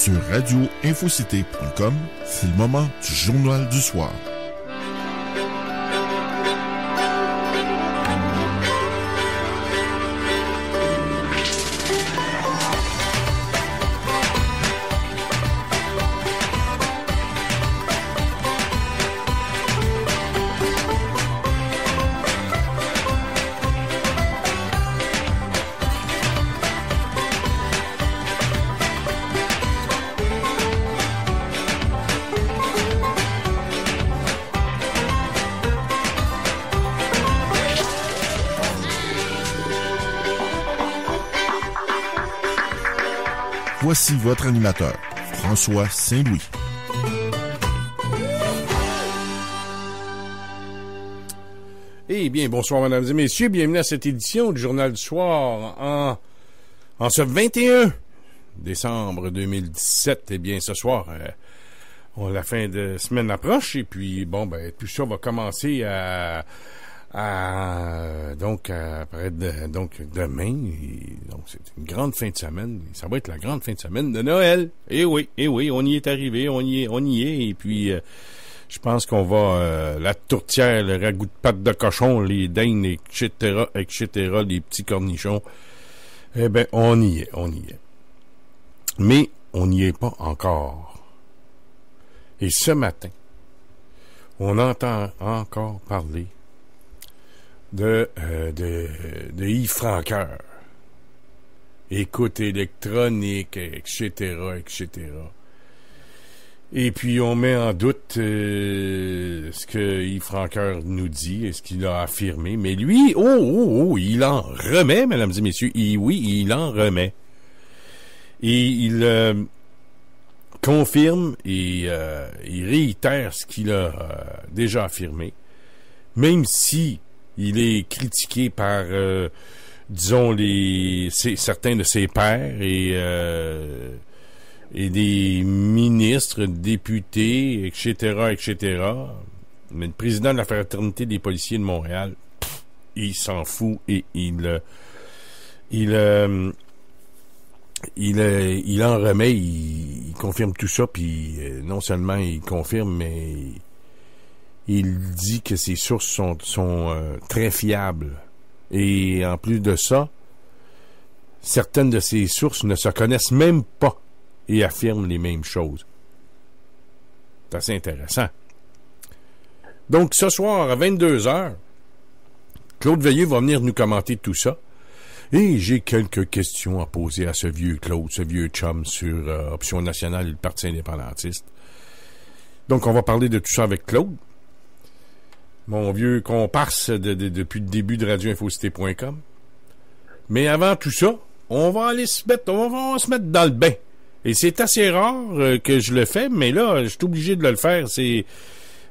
sur radioinfocité.com. C'est le moment du journal du soir. Voici votre animateur, François Saint-Louis. Eh bien, bonsoir, mesdames et messieurs. Bienvenue à cette édition du Journal du Soir en ce 21 décembre 2017. Eh bien, ce soir, la fin de semaine approche et puis, tout ça va commencer donc demain, donc c'est une grande fin de semaine. Ça va être la grande fin de semaine de Noël. Eh oui, on y est arrivé, on y est. Et puis, je pense qu'on va la tourtière, le ragoût de pâte de cochon, les dindes, etc., les petits cornichons. Eh ben, on y est. Mais on n'y est pas encore. Et ce matin, on entend encore parler de Yves Franqueur. Écoute électronique, etc. Et puis, on met en doute ce que Yves Franqueur nous dit et ce qu'il a affirmé. Mais lui, il en remet, mesdames et messieurs. Il en remet. Et il confirme et il réitère ce qu'il a déjà affirmé. Même si il est critiqué par, disons, certains de ses pairs et des ministres, députés, etc. Mais le président de la Fraternité des policiers de Montréal, il s'en fout et il en remet, il confirme tout ça, puis non seulement il confirme, mais il dit que ses sources sont très fiables. Et en plus de ça, certaines de ses sources ne se connaissent même pas et affirment les mêmes choses. C'est assez intéressant. Donc, ce soir, à 22h, Claude Veilleux va venir nous commenter tout ça. Et j'ai quelques questions à poser à ce vieux Claude, ce vieux chum sur Option nationale et le Parti indépendantiste. Donc, on va parler de tout ça avec Claude. Mon vieux comparse depuis le début de radioinfocité.com. Mais avant tout ça, on va se mettre dans le bain. Et c'est assez rare que je le fais, mais là, je suis obligé de le faire. C'est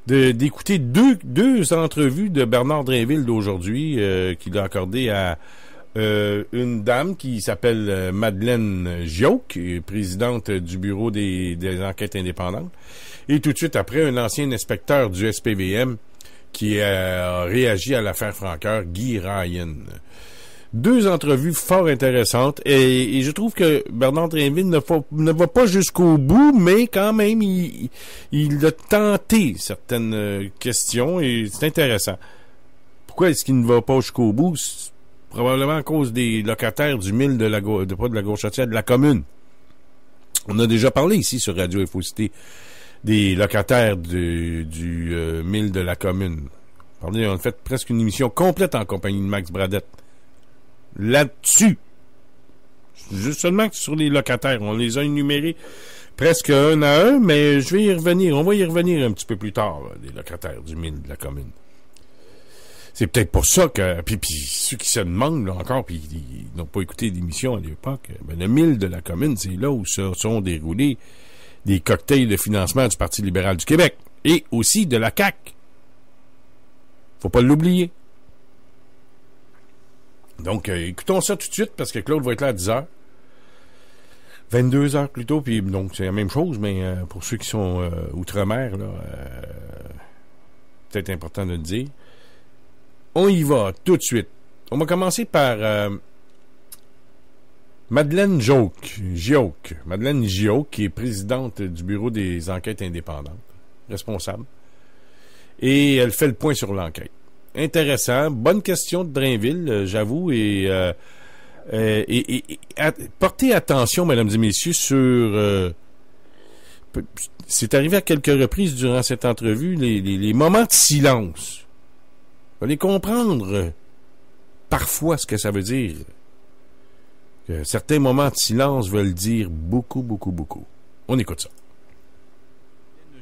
d'écouter deux entrevues de Bernard Drinville d'aujourd'hui qu'il a accordé à une dame qui s'appelle Madeleine Gioch, qui est présidente du bureau des enquêtes indépendantes. Et tout de suite après, un ancien inspecteur du SPVM qui a réagi à l'affaire Franqueur, Guy Ryan. Deux entrevues fort intéressantes et je trouve que Bernard Drinville ne va pas jusqu'au bout, mais quand même, il a tenté certaines questions et c'est intéressant. Pourquoi est-ce qu'il ne va pas jusqu'au bout? C'est probablement à cause des locataires du mille de la Gauchetière, de la commune. On a déjà parlé ici sur Radio Infocité des locataires du mille de la commune. On a fait presque une émission complète en compagnie de Max Bradette. Là-dessus. Juste seulement sur les locataires. On les a énumérés presque un à un, mais je vais y revenir. On va y revenir un petit peu plus tard, là, les locataires du mille de la commune. C'est peut-être pour ça que... Puis ceux qui se demandent, là, encore, puis ils n'ont pas écouté l'émission à l'époque, le mille de la commune, c'est là où se sont déroulés des cocktails de financement du Parti libéral du Québec et aussi de la CAQ. Faut pas l'oublier. Donc, écoutons ça tout de suite parce que Claude va être là à 10h. 22h plutôt, puis donc c'est la même chose, mais pour ceux qui sont outre-mer, là, peut-être important de le dire. On y va tout de suite. On va commencer par Madeleine Gioque, qui est présidente du Bureau des enquêtes indépendantes, responsable. Et elle fait le point sur l'enquête. Intéressant. Bonne question de Drainville, j'avoue. Et portez attention, mesdames et messieurs, sur... c'est arrivé à quelques reprises durant cette entrevue, les moments de silence. Vous allez comprendre parfois ce que ça veut dire. Que certains moments de silence veulent dire beaucoup, beaucoup, beaucoup. On écoute ça.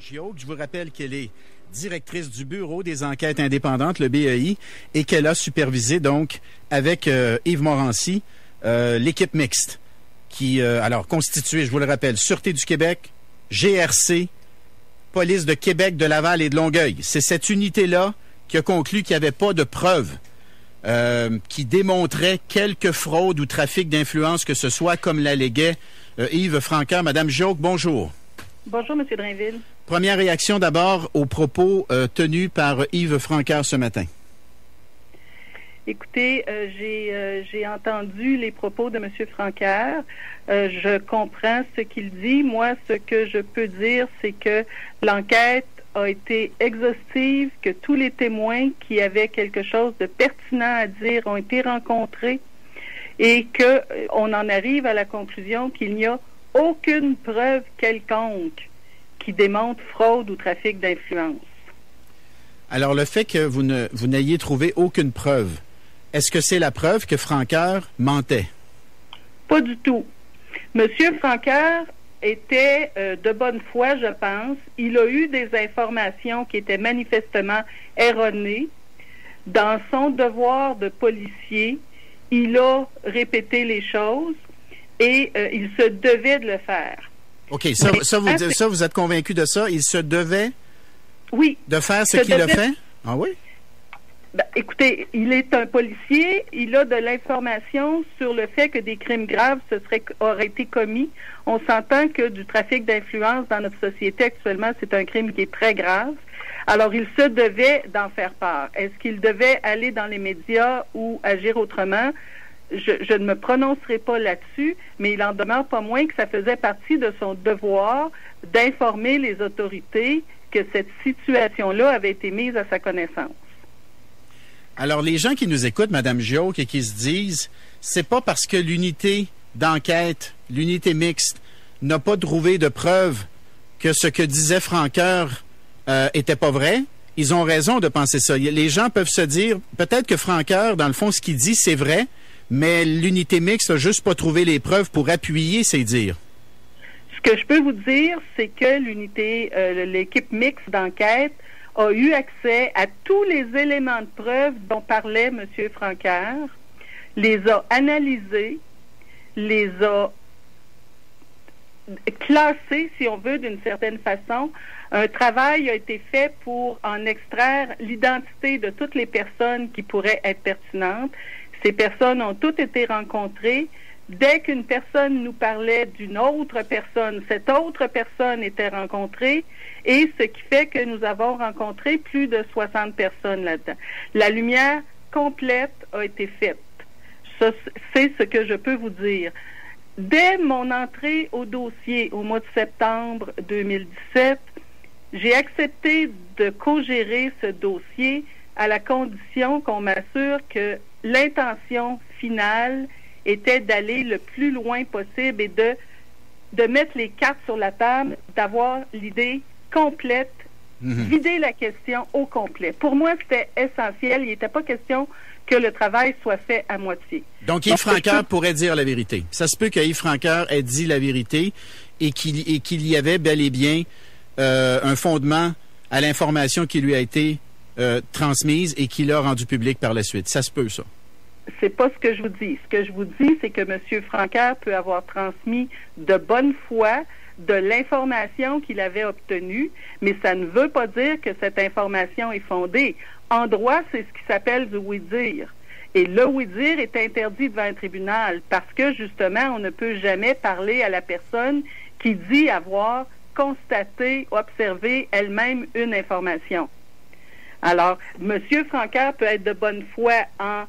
Gioque, je vous rappelle qu'elle est directrice du Bureau des enquêtes indépendantes, le BEI, et qu'elle a supervisé donc avec Yves Morancy l'équipe mixte qui, alors constituée, je vous le rappelle, Sûreté du Québec, GRC, Police de Québec, de Laval et de Longueuil. C'est cette unité-là qui a conclu qu'il n'y avait pas de preuves qui démontraient quelque fraude ou trafic d'influence que ce soit, comme l'alléguait Yves Francaire. Madame Gioque, bonjour. Bonjour, M. Drainville. Première réaction d'abord aux propos tenus par Yves Francaire ce matin. Écoutez, j'ai entendu les propos de M. Francaire. Je comprends ce qu'il dit. Moi, ce que je peux dire, c'est que l'enquête a été exhaustive, que tous les témoins qui avaient quelque chose de pertinent à dire ont été rencontrés et qu'on en arrive à la conclusion qu'il n'y a aucune preuve quelconque qui démontre fraude ou trafic d'influence. Alors, le fait que vous n'ayez trouvé aucune preuve, est-ce que c'est la preuve que Francaire mentait? Pas du tout. Monsieur Francaire était de bonne foi, je pense. Il a eu des informations qui étaient manifestement erronées. Dans son devoir de policier, il a répété les choses et il se devait de le faire. OK, vous êtes convaincu de ça? Il se devait de faire ce qu'il a fait? Ah oui? Ben, écoutez, il est un policier, il a de l'information sur le fait que des crimes graves auraient été commis. On s'entend que du trafic d'influence dans notre société actuellement, c'est un crime qui est très grave. Alors, il se devait d'en faire part. Est-ce qu'il devait aller dans les médias ou agir autrement? Je ne me prononcerai pas là-dessus, mais il en demeure pas moins que ça faisait partie de son devoir d'informer les autorités que cette situation-là avait été mise à sa connaissance. Alors, les gens qui nous écoutent, Mme Gioque, et qui se disent, c'est pas parce que l'unité d'enquête, l'unité mixte, n'a pas trouvé de preuves que ce que disait Francaire était pas vrai. Ils ont raison de penser ça. Les gens peuvent se dire, peut-être que Francaire, dans le fond, ce qu'il dit, c'est vrai, mais l'unité mixte n'a juste pas trouvé les preuves pour appuyer ses dires. Ce que je peux vous dire, c'est que l'équipe mixte d'enquête a eu accès à tous les éléments de preuve dont parlait M. Francaire, les a analysés, les a classés, si on veut, d'une certaine façon. Un travail a été fait pour en extraire l'identité de toutes les personnes qui pourraient être pertinentes. Ces personnes ont toutes été rencontrées. Dès qu'une personne nous parlait d'une autre personne, cette autre personne était rencontrée, et ce qui fait que nous avons rencontré plus de 60 personnes là-dedans. La lumière complète a été faite. Ça, c'est ce que je peux vous dire. Dès mon entrée au dossier au mois de septembre 2017, j'ai accepté de co-gérer ce dossier à la condition qu'on m'assure que l'intention finale était d'aller le plus loin possible et de mettre les cartes sur la table, d'avoir l'idée complète, vider la question au complet. Pour moi, c'était essentiel. Il n'était pas question que le travail soit fait à moitié. Donc, Yves Francaire pourrait dire la vérité. Ça se peut que Yves Francaire ait dit la vérité et qu'il y avait bel et bien un fondement à l'information qui lui a été transmise et qu'il a rendu publique par la suite. Ça se peut, ça. C'est pas ce que je vous dis. Ce que je vous dis, c'est que M. Francaire peut avoir transmis de bonne foi de l'information qu'il avait obtenue, mais ça ne veut pas dire que cette information est fondée. En droit, c'est ce qui s'appelle du oui-dire. Et le oui-dire est interdit devant un tribunal parce que, justement, on ne peut jamais parler à la personne qui dit avoir constaté, observé elle-même une information. Alors, M. Francaire peut être de bonne foi en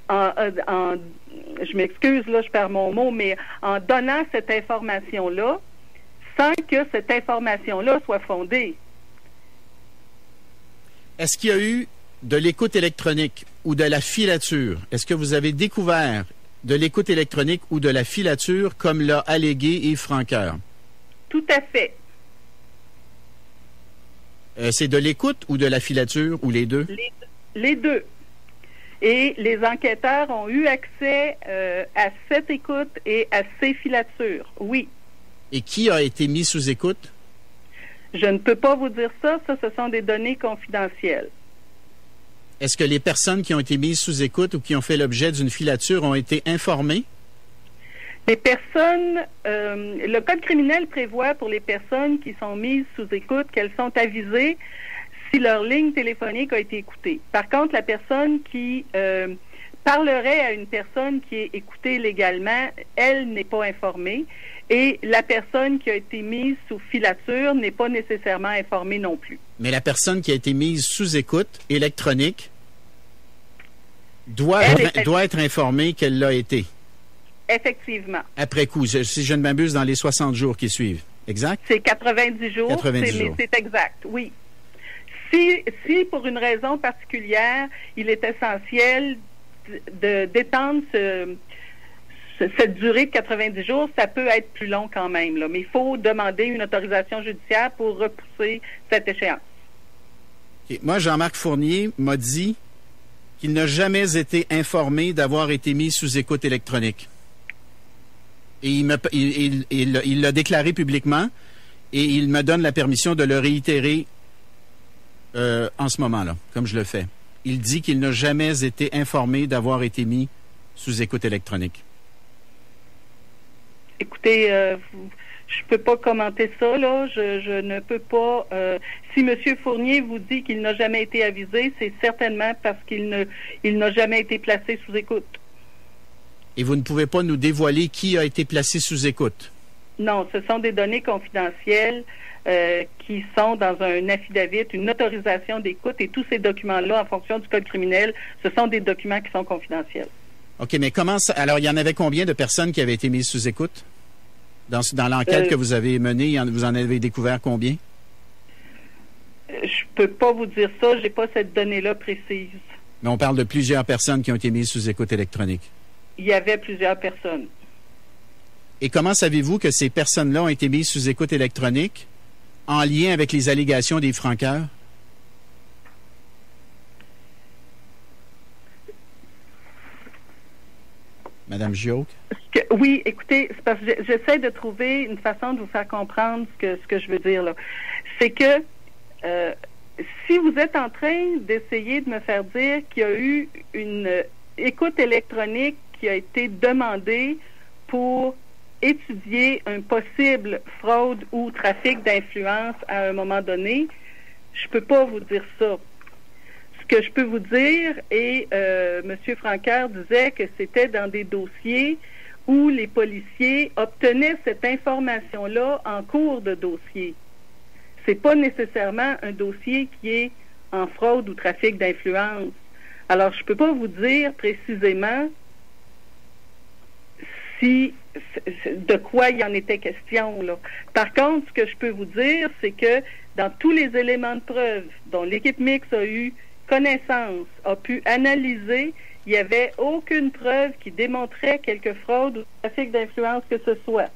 je m'excuse, là, je perds mon mot, mais en donnant cette information-là, sans que cette information-là soit fondée. Est-ce qu'il y a eu de l'écoute électronique ou de la filature? Est-ce que vous avez découvert de l'écoute électronique ou de la filature, comme l'a allégué Yves Francoeur? Tout à fait. C'est de l'écoute ou de la filature, ou les deux? Les deux. Et les enquêteurs ont eu accès à cette écoute et à ces filatures, oui. Et qui a été mis sous écoute? Je ne peux pas vous dire ça. Ça, ce sont des données confidentielles. Est-ce que les personnes qui ont été mises sous écoute ou qui ont fait l'objet d'une filature ont été informées? Les personnes, le Code criminel prévoit pour les personnes qui sont mises sous écoute qu'elles sont avisées si leur ligne téléphonique a été écoutée. Par contre, la personne qui parlerait à une personne qui est écoutée légalement, elle n'est pas informée. Et la personne qui a été mise sous filature n'est pas nécessairement informée non plus. Mais la personne qui a été mise sous écoute électronique doit être informée qu'elle l'a été. Effectivement. Après coup, si je ne m'abuse, dans les 60 jours qui suivent. Exact? C'est 90 jours. 90 jours. Mais c'est exact, oui. Si pour une raison particulière, il est essentiel d'étendre cette durée de 90 jours, ça peut être plus long quand même, là. Mais il faut demander une autorisation judiciaire pour repousser cette échéance. Okay. Moi, Jean-Marc Fournier m'a dit qu'il n'a jamais été informé d'avoir été mis sous écoute électronique. Et il l'a déclaré publiquement et il me donne la permission de le réitérer en ce moment-là, comme je le fais. Il dit qu'il n'a jamais été informé d'avoir été mis sous écoute électronique. Écoutez, je peux pas commenter ça, là. Je ne peux pas. Si M. Fournier vous dit qu'il n'a jamais été avisé, c'est certainement parce qu'il n'a jamais été placé sous écoute. Et vous ne pouvez pas nous dévoiler qui a été placé sous écoute? Non, ce sont des données confidentielles qui sont dans un affidavit, une autorisation d'écoute, et tous ces documents-là, en fonction du Code criminel, ce sont des documents qui sont confidentiels. OK, mais comment ça... Alors, il y en avait combien de personnes qui avaient été mises sous écoute? Dans l'enquête que vous avez menée, vous en avez découvert combien? Je peux pas vous dire ça, j'ai pas cette donnée-là précise. Mais on parle de plusieurs personnes qui ont été mises sous écoute électronique. Il y avait plusieurs personnes. Et comment savez-vous que ces personnes-là ont été mises sous écoute électronique en lien avec les allégations des Francoeur? Madame Gioque? Oui, écoutez, c'est parce que j'essaie de trouver une façon de vous faire comprendre ce que je veux dire là. C'est que si vous êtes en train d'essayer de me faire dire qu'il y a eu une écoute électronique qui a été demandée pour étudier un possible fraude ou trafic d'influence à un moment donné, je peux pas vous dire ça. Ce que je peux vous dire, et M. Francoeur disait que c'était dans des dossiers où les policiers obtenaient cette information-là en cours de dossier. C'est pas nécessairement un dossier qui est en fraude ou trafic d'influence. Alors, je peux pas vous dire précisément de quoi il en était question, là. Par contre, ce que je peux vous dire, c'est que dans tous les éléments de preuve dont l'équipe mixte a eu connaissance, a pu analyser, il n'y avait aucune preuve qui démontrait quelque fraude ou trafic d'influence que ce soit.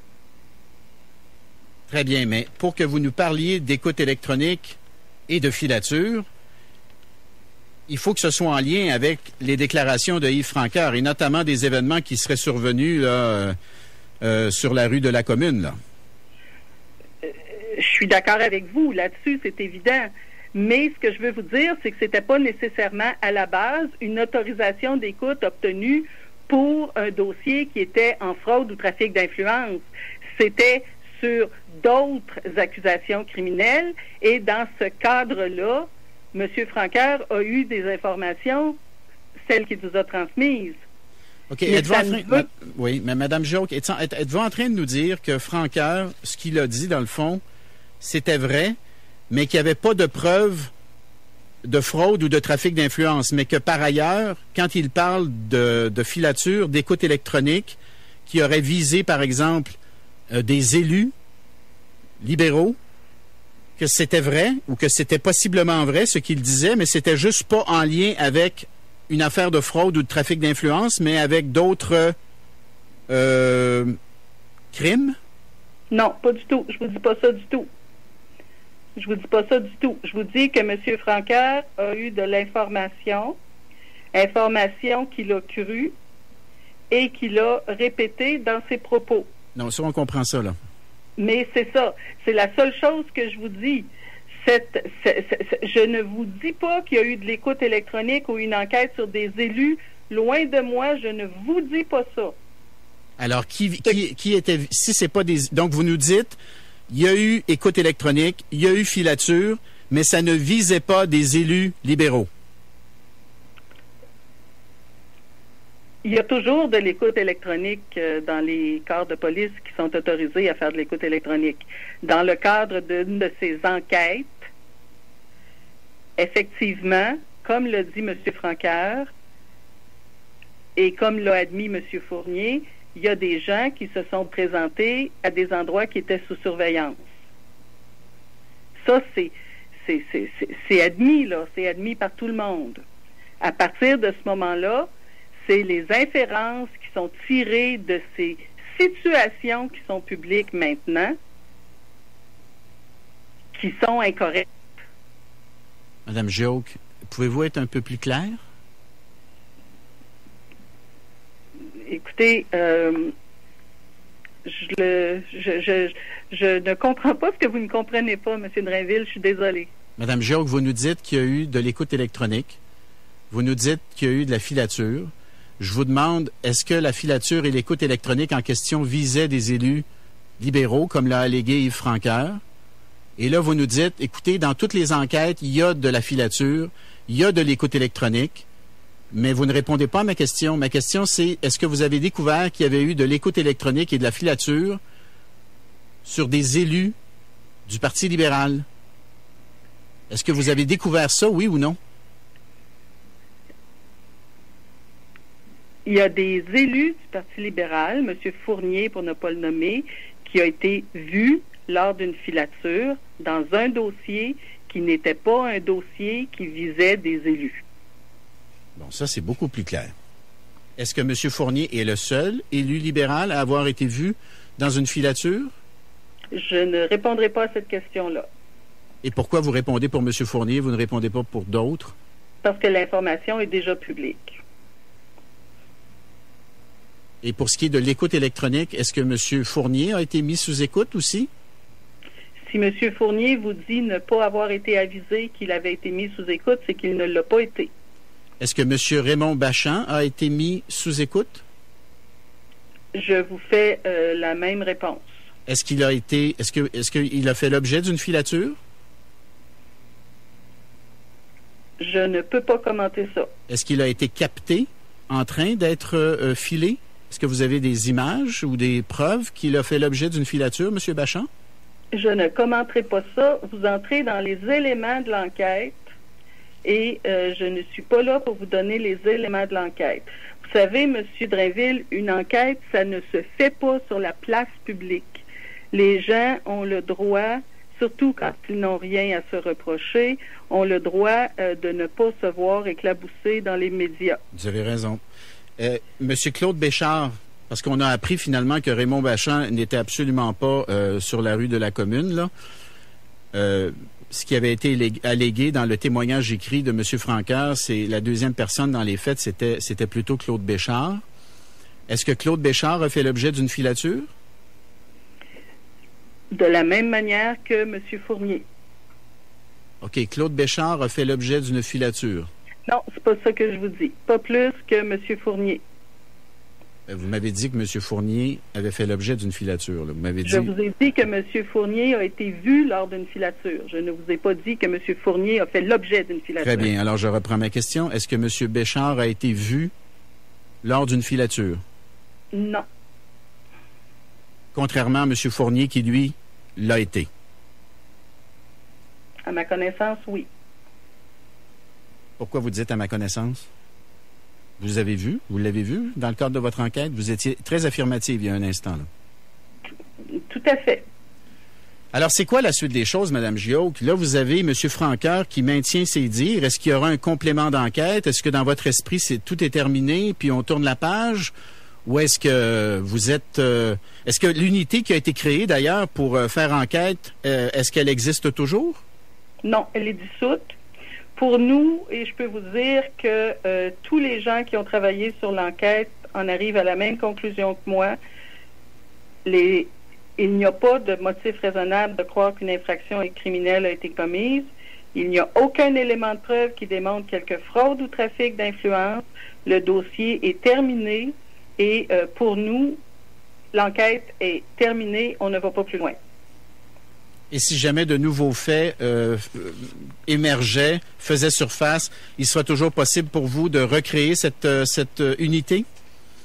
Très bien, mais pour que vous nous parliez d'écoute électronique et de filature, il faut que ce soit en lien avec les déclarations de Yves Francoeur et notamment des événements qui seraient survenus là, sur la rue de la Commune, là. Je suis d'accord avec vous là-dessus, c'est évident. Mais ce que je veux vous dire, c'est que c'était pas nécessairement à la base une autorisation d'écoute obtenue pour un dossier qui était en fraude ou trafic d'influence. C'était sur d'autres accusations criminelles et dans ce cadre-là, M. Francoeur a eu des informations, celles qu'il vous a transmises. OK. Oui, mais Mme Gioque, êtes-vous en train de nous dire que Francoeur, ce qu'il a dit, dans le fond, c'était vrai, mais qu'il n'y avait pas de preuves de fraude ou de trafic d'influence, mais que par ailleurs, quand il parle de filature, d'écoute électronique, qui aurait visé, par exemple, des élus libéraux, que c'était vrai ou que c'était possiblement vrai ce qu'il disait, mais c'était juste pas en lien avec une affaire de fraude ou de trafic d'influence, mais avec d'autres crimes? Non, pas du tout. Je vous dis pas ça du tout. Je vous dis pas ça du tout. Je vous dis que M. Francaire a eu de l'information qu'il a crue et qu'il a répété dans ses propos. Non, ça, on comprend ça, là. Mais c'est ça. C'est la seule chose que je vous dis. Je ne vous dis pas qu'il y a eu de l'écoute électronique ou une enquête sur des élus. Loin de moi, je ne vous dis pas ça. Alors, qui était... Si c'est pas des... Donc, vous nous dites, il y a eu écoute électronique, il y a eu filature, mais ça ne visait pas des élus libéraux. Il y a toujours de l'écoute électronique dans les corps de police qui sont autorisés à faire de l'écoute électronique. Dans le cadre d'une de ces enquêtes, effectivement, comme l'a dit M. Francaire et comme l'a admis M. Fournier, il y a des gens qui se sont présentés à des endroits qui étaient sous surveillance. Ça, c'est admis, là. C'est admis par tout le monde. À partir de ce moment-là, c'est les inférences qui sont tirées de ces situations qui sont publiques maintenant qui sont incorrectes. Madame Gioc, pouvez-vous être un peu plus claire? Écoutez, je ne comprends pas ce que vous ne comprenez pas, M. Drainville. Je suis désolée. Madame Gioc, vous nous dites qu'il y a eu de l'écoute électronique. Vous nous dites qu'il y a eu de la filature. Je vous demande, est-ce que la filature et l'écoute électronique en question visaient des élus libéraux, comme l'a allégué Yves Francaire? Et là, vous nous dites, écoutez, dans toutes les enquêtes, il y a de la filature, il y a de l'écoute électronique, mais vous ne répondez pas à ma question. Ma question, c'est, est-ce que vous avez découvert qu'il y avait eu de l'écoute électronique et de la filature sur des élus du Parti libéral? Est-ce que vous avez découvert ça, oui ou non? Il y a des élus du Parti libéral, M. Fournier, pour ne pas le nommer, qui a été vu lors d'une filature dans un dossier qui n'était pas un dossier qui visait des élus. Bon, ça, c'est beaucoup plus clair. Est-ce que M. Fournier est le seul élu libéral à avoir été vu dans une filature? Je ne répondrai pas à cette question-là. Et pourquoi vous répondez pour M. Fournier, vous ne répondez pas pour d'autres? Parce que l'information est déjà publique. Et pour ce qui est de l'écoute électronique, est-ce que M. Fournier a été mis sous écoute aussi? Si M. Fournier vous dit ne pas avoir été avisé qu'il avait été mis sous écoute, c'est qu'il ne l'a pas été. Est-ce que M. Raymond Bachand a été mis sous écoute? Je vous fais la même réponse. Est-ce qu'il a été, est-ce qu'il a fait l'objet d'une filature? Je ne peux pas commenter ça. Est-ce qu'il a été capté en train d'être filé? Est-ce que vous avez des images ou des preuves qu'il a fait l'objet d'une filature, M. Bachand? Je ne commenterai pas ça. Vous entrez dans les éléments de l'enquête et je ne suis pas là pour vous donner les éléments de l'enquête. Vous savez, M. Drainville, une enquête, ça ne se fait pas sur la place publique. Les gens ont le droit, surtout quand ils n'ont rien à se reprocher, ont le droit de ne pas se voir éclabousser dans les médias. Vous avez raison. Monsieur Claude Béchard, parce qu'on a appris finalement que Raymond Bachand n'était absolument pas sur la rue de la Commune, là. Ce qui avait été allégué dans le témoignage écrit de M. Francaire, c'est la deuxième personne dans les faits, c'était plutôt Claude Béchard. Est-ce que Claude Béchard a fait l'objet d'une filature? De la même manière que M. Fournier. OK, Claude Béchard a fait l'objet d'une filature. Non, c'est pas ça que je vous dis. Pas plus que M. Fournier. Vous m'avez dit que M. Fournier avait fait l'objet d'une filature. Là. Vous m'avez dit... Je vous ai dit que M. Fournier a été vu lors d'une filature. Je ne vous ai pas dit que M. Fournier a fait l'objet d'une filature. Très bien. Alors, je reprends ma question. Est-ce que M. Béchard a été vu lors d'une filature? Non. Contrairement à M. Fournier qui, lui, l'a été. À ma connaissance, oui. Pourquoi vous dites à ma connaissance? Vous l'avez vu dans le cadre de votre enquête? Vous étiez très affirmative il y a un instant, là. Tout à fait. Alors, c'est quoi la suite des choses, Mme Gioque? Là, vous avez M. Francoeur qui maintient ses dires. Est-ce qu'il y aura un complément d'enquête? Est-ce que dans votre esprit, tout est terminé, puis on tourne la page? Ou est-ce que vous êtes... est-ce que l'unité qui a été créée, d'ailleurs, pour faire enquête, est-ce qu'elle existe toujours? Non, elle est dissoute. Pour nous, et je peux vous dire que tous les gens qui ont travaillé sur l'enquête en arrivent à la même conclusion que moi. Il n'y a pas de motif raisonnable de croire qu'une infraction criminelle a été commise. Il n'y a aucun élément de preuve qui démontre quelque fraude ou trafic d'influence. Le dossier est terminé et pour nous, l'enquête est terminée. On ne va pas plus loin. Et si jamais de nouveaux faits émergeaient, faisaient surface, il sera toujours possible pour vous de recréer cette unité?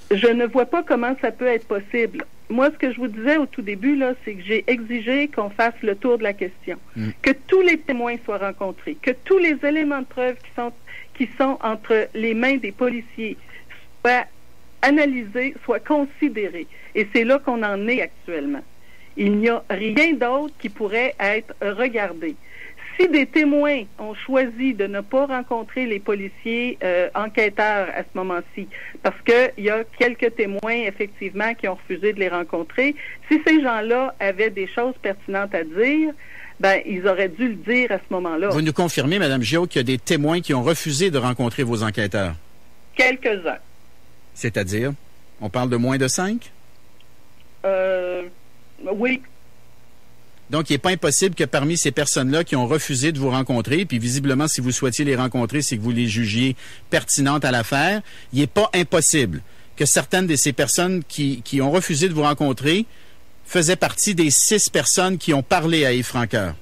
Je ne vois pas comment ça peut être possible. Moi, ce que je vous disais au tout début, là, c'est que j'ai exigé qu'on fasse le tour de la question, que tous les témoins soient rencontrés, que tous les éléments de preuve qui sont entre les mains des policiers soient analysés, soient considérés. Et c'est là qu'on en est actuellement. Il n'y a rien d'autre qui pourrait être regardé. Si des témoins ont choisi de ne pas rencontrer les policiers enquêteurs à ce moment-ci, parce qu'il y a quelques témoins, effectivement, qui ont refusé de les rencontrer, si ces gens-là avaient des choses pertinentes à dire, ben ils auraient dû le dire à ce moment-là. Vous nous confirmez, Mme Gioque, qu'il y a des témoins qui ont refusé de rencontrer vos enquêteurs? Quelques-uns. C'est-à-dire? On parle de moins de 5? Oui. Donc, il n'est pas impossible que parmi ces personnes-là qui ont refusé de vous rencontrer, puis visiblement, si vous souhaitiez les rencontrer, c'est que vous les jugiez pertinentes à l'affaire, il n'est pas impossible que certaines de ces personnes qui ont refusé de vous rencontrer faisaient partie des 6 personnes qui ont parlé à Yves Francoeur.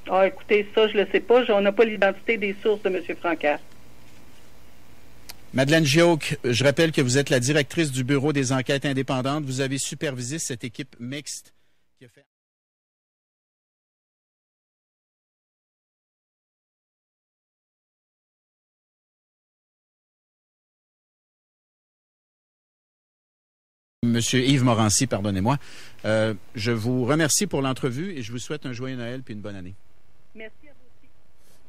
Ah, écoutez, ça, je ne le sais pas. On n'a pas l'identité des sources de M. Francoeur. Madeleine Gioque, je rappelle que vous êtes la directrice du Bureau des enquêtes indépendantes. Vous avez supervisé cette équipe mixte qui a fait... Monsieur Yves Morancy, pardonnez-moi. Je vous remercie pour l'entrevue et je vous souhaite un joyeux Noël puis une bonne année. Merci à vous aussi.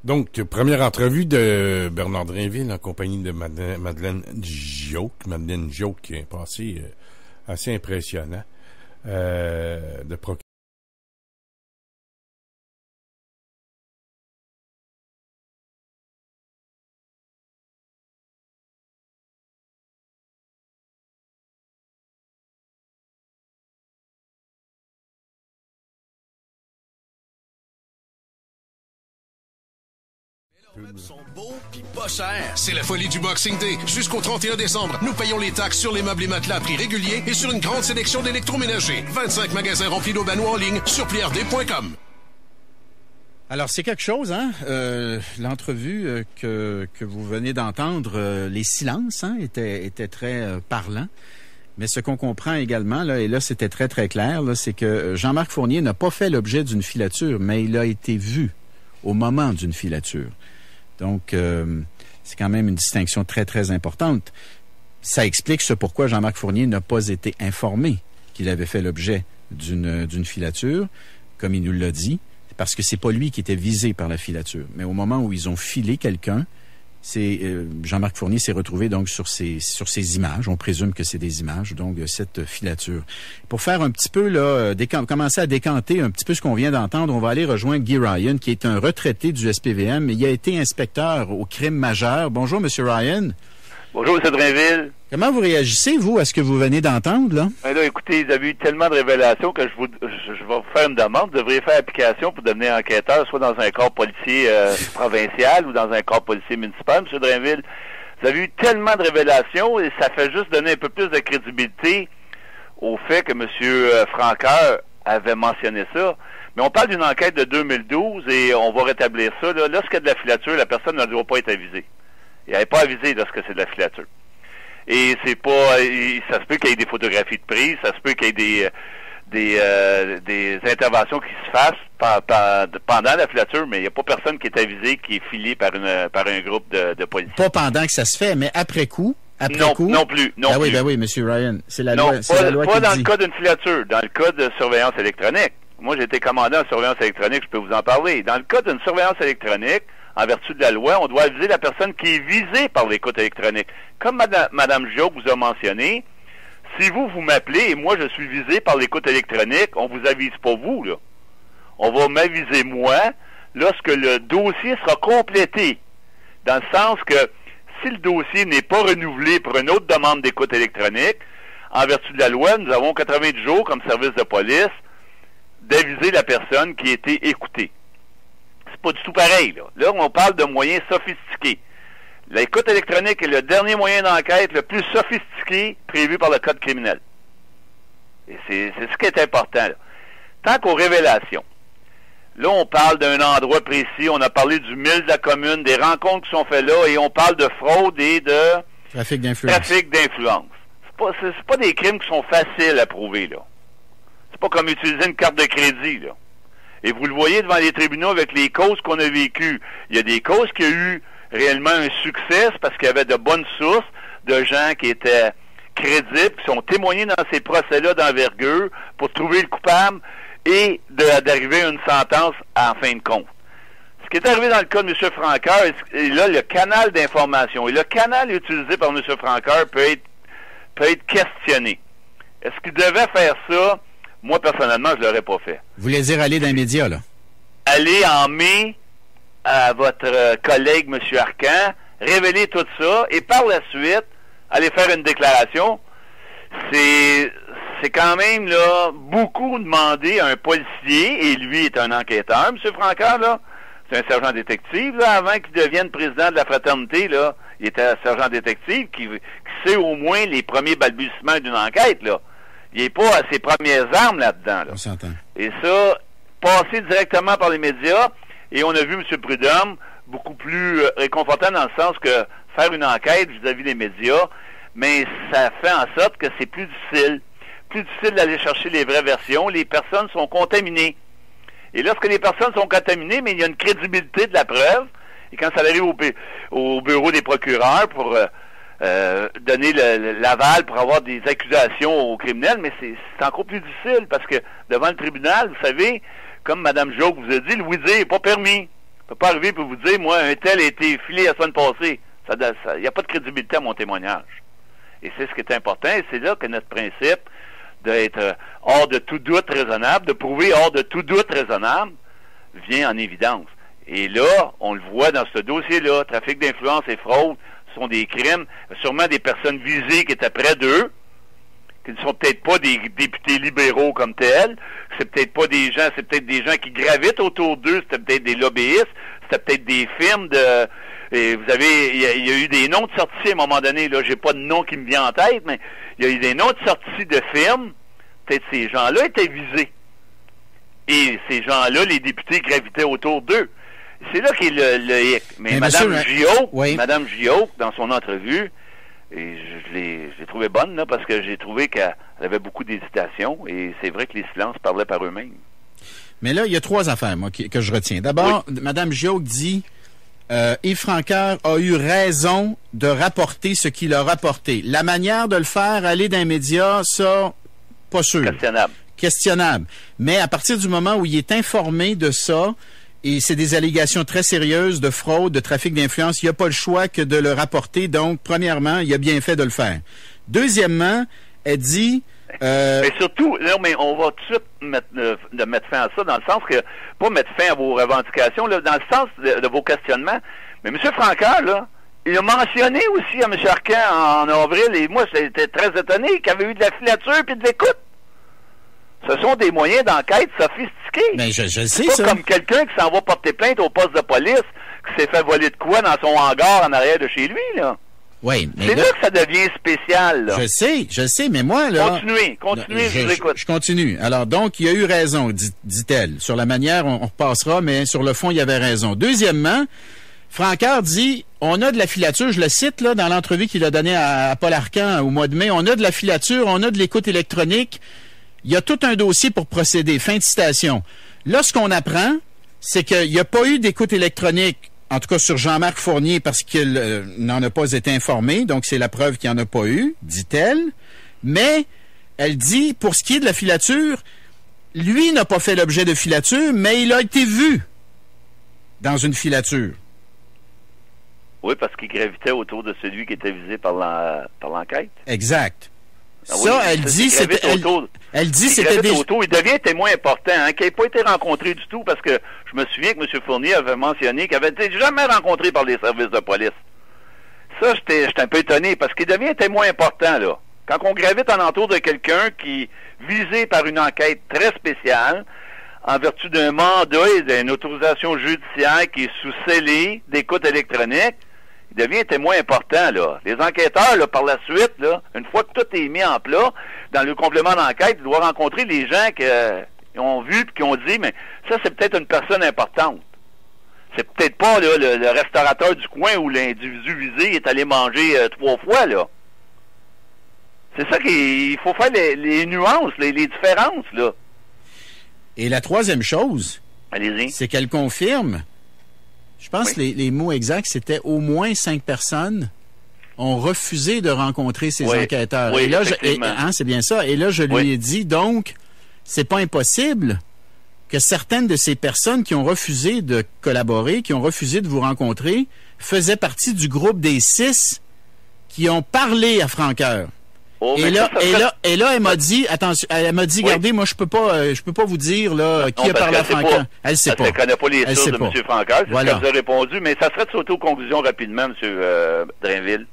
Donc, première entrevue de Bernard Drainville en compagnie de Madeleine Gioque. Madeleine Gioque qui est passé assez impressionnant de procureur. Sont beaux pis pas chers. C'est la folie du Boxing Day. Jusqu'au 31 décembre, nous payons les taxes sur les meubles et matelas à prix régulier et sur une grande sélection d'électroménagers. 25 magasins remplis d'Aubanois en ligne sur plierd.com. Alors, c'est quelque chose, hein? L'entrevue que vous venez d'entendre, les silences, hein, étaient très parlants. Mais ce qu'on comprend également, là, et là, c'était très, très clair, là, c'est que Jean-Marc Fournier n'a pas fait l'objet d'une filature, mais il a été vu au moment d'une filature. Donc, c'est quand même une distinction très, très importante. Ça explique ce pourquoi Jean-Marc Fournier n'a pas été informé qu'il avait fait l'objet d'une filature, comme il nous l'a dit, parce que c'est pas lui qui était visé par la filature. Mais au moment où ils ont filé quelqu'un, Jean-Marc Fournier s'est retrouvé donc sur ces images. On présume que c'est des images, donc cette filature. Pour faire un petit peu là, commencer à décanter un petit peu ce qu'on vient d'entendre, on va aller rejoindre Guy Ryan, qui est un retraité du SPVM. Il a été inspecteur au crime majeur. Bonjour, Monsieur Ryan. Bonjour, M. Drainville. Comment vous réagissez, vous, à ce que vous venez d'entendre, là? Ben là, écoutez, vous avez eu tellement de révélations que je vais vous faire une demande. Vous devriez faire application pour devenir enquêteur, soit dans un corps policier provincial ou dans un corps policier municipal, M. Drainville. Vous avez eu tellement de révélations et ça fait juste donner un peu plus de crédibilité au fait que M. Francoeur avait mentionné ça. Mais on parle d'une enquête de 2012 et on va rétablir ça. Là, lorsqu'il y a de la filature, la personne ne doit pas être avisée. Il n'est pas avisé lorsque c'est de la filature. Et c'est pas... Ça se peut qu'il y ait des photographies de prise, ça se peut qu'il y ait des interventions qui se fassent pendant la filature, mais il n'y a pas personne qui est avisé, qui est filé par un groupe de policiers. Pas pendant que ça se fait, mais après coup. Non plus. Oui, M. Ryan. C'est la loi. Pas dans le cas d'une filature, dans le cas de surveillance électronique. Moi, j'ai été commandant en surveillance électronique, je peux vous en parler. Dans le cas d'une surveillance électronique, en vertu de la loi, on doit aviser la personne qui est visée par l'écoute électronique. Comme Mme Gioux vous a mentionné, si vous m'appelez et moi je suis visé par l'écoute électronique, on vous avise pas vous, là. On va m'aviser moi lorsque le dossier sera complété. Dans le sens que si le dossier n'est pas renouvelé pour une autre demande d'écoute électronique, en vertu de la loi, nous avons 90 jours comme service de police d'aviser la personne qui a été écoutée. C'est pas du tout pareil, là. Là, on parle de moyens sophistiqués. L'écoute électronique est le dernier moyen d'enquête le plus sophistiqué prévu par le Code criminel. Et c'est ce qui est important, là. Tant qu'aux révélations, là, on parle d'un endroit précis, on a parlé du mille de la commune, des rencontres qui sont faites là, et on parle de fraude et de trafic d'influence. C'est pas des crimes qui sont faciles à prouver, là. C'est pas comme utiliser une carte de crédit, là. Et vous le voyez devant les tribunaux avec les causes qu'on a vécues. Il y a des causes qui ont eu réellement un succès parce qu'il y avait de bonnes sources de gens qui étaient crédibles, qui sont témoignés dans ces procès-là d'envergure pour trouver le coupable et d'arriver à une sentence en fin de compte. Ce qui est arrivé dans le cas de M. Francoeur, et là, le canal d'information et le canal utilisé par M. Francoeur peut être questionné. Est-ce qu'il devait faire ça? Moi, personnellement, je ne l'aurais pas fait. Vous voulez dire aller dans les médias, là? Aller en mai à votre collègue, M. Arcan, révéler tout ça, et par la suite, aller faire une déclaration, c'est quand même là beaucoup demandé à un policier, et lui est un enquêteur, M. Francoeur, là. C'est un sergent détective, là, avant qu'il devienne président de la fraternité, là. Il était un sergent détective qui sait au moins les premiers balbutiements d'une enquête, là. Il n'est pas à ses premières armes là-dedans. Là. On s'entend. Et ça, passer directement par les médias, et on a vu M. Prudhomme beaucoup plus réconfortant dans le sens que faire une enquête vis-à-vis des médias, mais ça fait en sorte que c'est plus difficile. Plus difficile d'aller chercher les vraies versions. Les personnes sont contaminées. Et lorsque les personnes sont contaminées, mais il y a une crédibilité de la preuve, et quand ça arrive au bureau des procureurs pour donner l'aval pour avoir des accusations aux criminels, mais c'est encore plus difficile parce que devant le tribunal, vous savez, comme Mme Jauque vous a dit, le oui-dire n'est pas permis. Il ne peut pas arriver pour vous dire, moi, un tel a été filé la semaine passée. Il n'y a pas de crédibilité à mon témoignage. Et c'est ce qui est important, et c'est là que notre principe d'être hors de tout doute raisonnable, de prouver hors de tout doute raisonnable, vient en évidence. Et là, on le voit dans ce dossier-là, trafic d'influence et fraude, sont des crimes, sûrement des personnes visées qui étaient près d'eux, qui ne sont peut-être pas des députés libéraux comme tels, c'est peut-être des gens qui gravitent autour d'eux, c'était peut-être des lobbyistes, c'était peut-être des firmes et vous avez, il y a eu des noms de sorties à un moment donné, là, j'ai pas de nom qui me vient en tête, mais il y a eu des noms de sorties de firmes, peut-être ces gens-là étaient visés. Et ces gens-là, les députés gravitaient autour d'eux. C'est là qu'est le hic. Mais Mme Gioque, dans son entrevue, et je l'ai trouvée bonne, là, parce que j'ai trouvé qu'elle avait beaucoup d'hésitation, et c'est vrai que les silences parlaient par eux-mêmes. Mais là, il y a trois affaires, moi, que je retiens. D'abord, Mme Gioque dit Yves Francoeur a eu raison de rapporter ce qu'il a rapporté. La manière de le faire, aller dans les médias, ça, pas sûr. Questionnable. Mais à partir du moment où il est informé de ça, et c'est des allégations très sérieuses de fraude, de trafic d'influence, il n'y a pas le choix que de le rapporter. Donc, premièrement, il a bien fait de le faire. Deuxièmement, elle dit... Mais surtout, là, mais on va tout de suite mettre fin à ça, dans le sens que, pas mettre fin à vos revendications, là, dans le sens de vos questionnements. Mais M. Francoeur, là, il a mentionné aussi à M. Arcan en avril, et moi, j'étais très étonné, qu'il y avait eu de la filature et de l'écoute. Ce sont des moyens d'enquête sophistiqués. Mais je sais ça. C'est pas comme quelqu'un qui s'en va porter plainte au poste de police, qui s'est fait voler de quoi dans son hangar en arrière de chez lui, là. Oui, mais c'est là que ça devient spécial, là. Je sais, mais moi, là... Continuez, je vous écoute. Je continue. Alors, donc, il y a eu raison, dit-elle. Sur la manière, on repassera, mais sur le fond, il y avait raison. Deuxièmement, Francoeur dit, on a de la filature, je le cite, là, dans l'entrevue qu'il a donnée à Paul Arcan au mois de mai, on a de la filature, on a de l'écoute électronique. il y a tout un dossier pour procéder. Fin de citation. Là, ce qu'on apprend, c'est qu'il n'y a pas eu d'écoute électronique, en tout cas sur Jean-Marc Fournier, parce qu'il n'en a pas été informé, donc c'est la preuve qu'il n'y en a pas eu, dit-elle. Mais elle dit, pour ce qui est de la filature, lui n'a pas fait l'objet de filature, mais il a été vu dans une filature. Oui, parce qu'il gravitait autour de celui qui était visé par l'enquête. Exact. Ah oui, ça, elle dit, c'était... Elle dit, c'était des... autour, il devient témoin important, hein, qui n'a pas été rencontré du tout, parce que je me souviens que M. Fournier avait mentionné qu'il avait été jamais rencontré par les services de police. Ça, j'étais un peu étonné, parce qu'il devient témoin important, là. Quand on gravite en entour de quelqu'un qui est visé par une enquête très spéciale, en vertu d'un mandat et d'une autorisation judiciaire qui est sous scellé d'écoute électronique, il devient témoin important, là. Les enquêteurs, là, par la suite, là, une fois que tout est mis en plat, dans le complément d'enquête, ils doivent rencontrer les gens qui ont vu et qui ont dit, mais ça, c'est peut-être une personne importante. C'est peut-être pas là, le restaurateur du coin où l'individu visé est allé manger 3 fois, là. C'est ça qu'il faut faire les nuances, les différences, là. Et la troisième chose, allez-y, c'est qu'elle confirme, je pense que les mots exacts, c'était au moins 5 personnes ont refusé de rencontrer ces enquêteurs. Oui, et là, c'est bien ça. Et là, je lui ai dit, donc, c'est pas impossible que certaines de ces personnes qui ont refusé de collaborer, qui ont refusé de vous rencontrer, faisaient partie du groupe des 6 qui ont parlé à Francoeur. Oh, et là, elle m'a dit, attention, elle m'a dit, regardez, moi, je peux pas vous dire, là, qui a parlé à Francoeur. Elle sait pas. Elle connaît pas les sources de M. Francoeur, c'est voilà. ce qu'elle vous a répondu, mais ça serait de sauter aux conclusions rapidement, M. Drainville.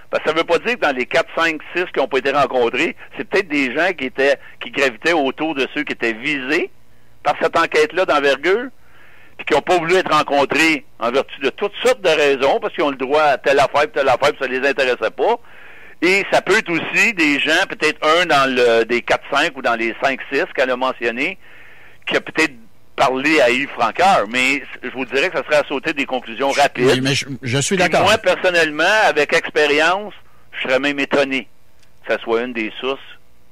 Parce que ça veut pas dire que dans les 4, 5, 6 qui n'ont pas été rencontrés, c'est peut-être des gens qui gravitaient autour de ceux qui étaient visés par cette enquête-là d'envergure, puis qui n'ont pas voulu être rencontrés en vertu de toutes sortes de raisons, parce qu'ils ont le droit à telle affaire, puis ça les intéressait pas. Et ça peut être aussi des gens, peut-être un dans des 4-5 ou dans les 5-6 qu'elle a mentionné, qui a peut-être parlé à Yves Francoeur. Mais je vous dirais que ça serait à sauter des conclusions rapides. Oui, mais je suis d'accord. Moi, personnellement, avec expérience, je serais même étonné que ça soit une des sources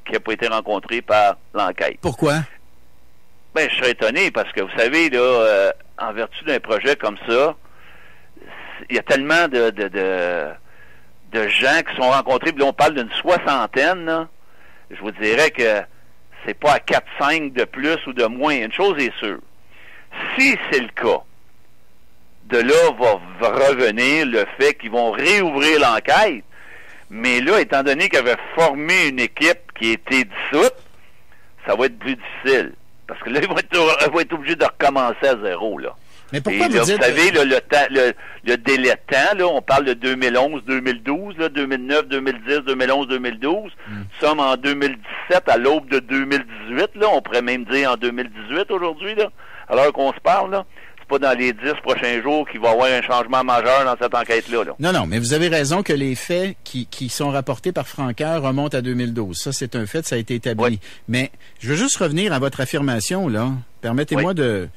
qui n'a pas été rencontrée par l'enquête. Pourquoi? Ben, je serais étonné parce que, vous savez, là, en vertu d'un projet comme ça, il y a tellement de gens qui sont rencontrés, puis là, on parle d'une 60aine, là. Je vous dirais que c'est pas à 4-5 de plus ou de moins. Une chose est sûre. Si c'est le cas, de là va revenir le fait qu'ils vont réouvrir l'enquête, mais là, étant donné qu'ils avaient formé une équipe qui a été dissoute, ça va être plus difficile. Parce que là, ils vont être obligés de recommencer à zéro, là. Mais pourquoi là, vous dites... Vous savez, là, le délai de temps, là, on parle de 2011, 2012, là, 2009, 2010, 2011, 2012. Nous sommes en 2017, à l'aube de 2018, là, on pourrait même dire en 2018 aujourd'hui, là, alors qu'on se parle, là. C'est pas dans les 10 prochains jours qu'il va y avoir un changement majeur dans cette enquête-là, là. Non, mais vous avez raison que les faits qui sont rapportés par Francoeur remontent à 2012. Ça, c'est un fait, ça a été établi. Oui. Mais je veux juste revenir à votre affirmation, là. Permettez-moi de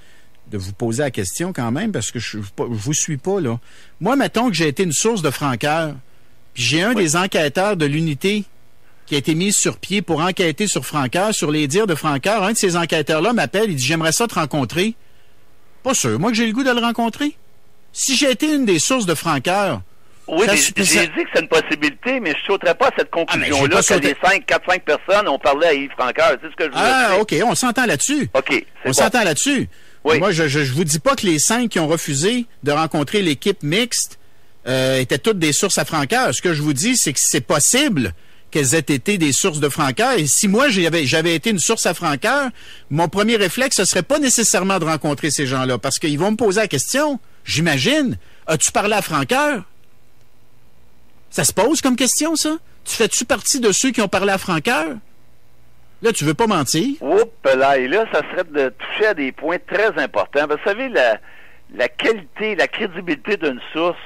vous poser la question quand même, parce que je vous suis pas, là. Moi, mettons que j'ai été une source de Francoeur, puis j'ai un des enquêteurs de l'unité qui a été mis sur pied pour enquêter sur Francoeur, sur les dires de Francoeur. Un de ces enquêteurs-là m'appelle, il dit « J'aimerais ça te rencontrer. » Pas sûr, moi, que j'ai le goût de le rencontrer. Si j'ai été une des sources de Francoeur... Oui, j'ai dit que c'est une possibilité, mais je ne sauterais pas à cette conclusion-là que les 4-5 personnes ont parlé à Yves Francoeur. C'est ce que je voulais dire. OK, on s'entend là-dessus. OK, on s'entend là-dessus. Oui. Moi, je vous dis pas que les 5 qui ont refusé de rencontrer l'équipe mixte étaient toutes des sources à Francoeur. Ce que je vous dis, c'est que c'est possible qu'elles aient été des sources de Francoeur. Et si moi, j'avais été une source à Francoeur, mon premier réflexe, ce serait pas nécessairement de rencontrer ces gens-là, parce qu'ils vont me poser la question, j'imagine, as-tu parlé à Francoeur? Ça se pose comme question, ça? Tu fais-tu partie de ceux qui ont parlé à Francoeur? Là, tu veux pas mentir? Oups, là, et là, ça serait de toucher à des points très importants. Vous savez, la qualité, la crédibilité d'une source,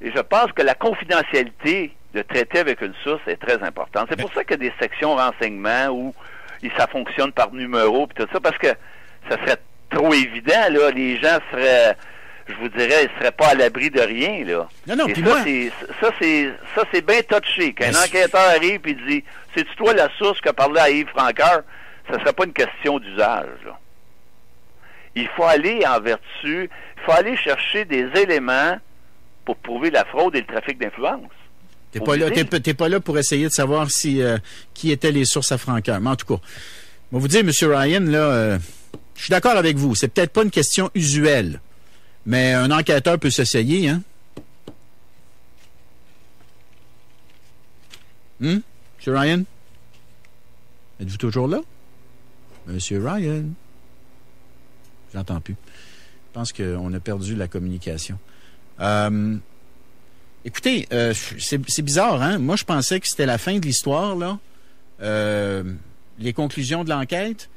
et je pense que la confidentialité de traiter avec une source est très importante. C'est pour ça qu'il y a des sections renseignements où ça fonctionne par numéro, puis tout ça, parce que ça serait trop évident, là, les gens seraient je vous dirais, il serait pas à l'abri de rien, là. Non, et puis ça, moi... c'est bien touché. Quand un enquêteur arrive et dit, c'est-tu toi la source qu'a parlé à Yves Francoeur? Ça serait pas une question d'usage, là. Il faut aller en vertu, il faut aller chercher des éléments pour prouver la fraude et le trafic d'influence. T'es pas là pour essayer de savoir si qui étaient les sources à Francoeur. Mais en tout cas, je vais vous dire, M. Ryan, là, je suis d'accord avec vous. C'est peut-être pas une question usuelle, mais un enquêteur peut s'essayer, hein? M. Ryan? Êtes-vous toujours là? M. Ryan? J'entends plus. Je pense qu'on a perdu la communication. Écoutez, c'est bizarre, hein? Moi, je pensais que c'était la fin de l'histoire, là. Les conclusions de l'enquête.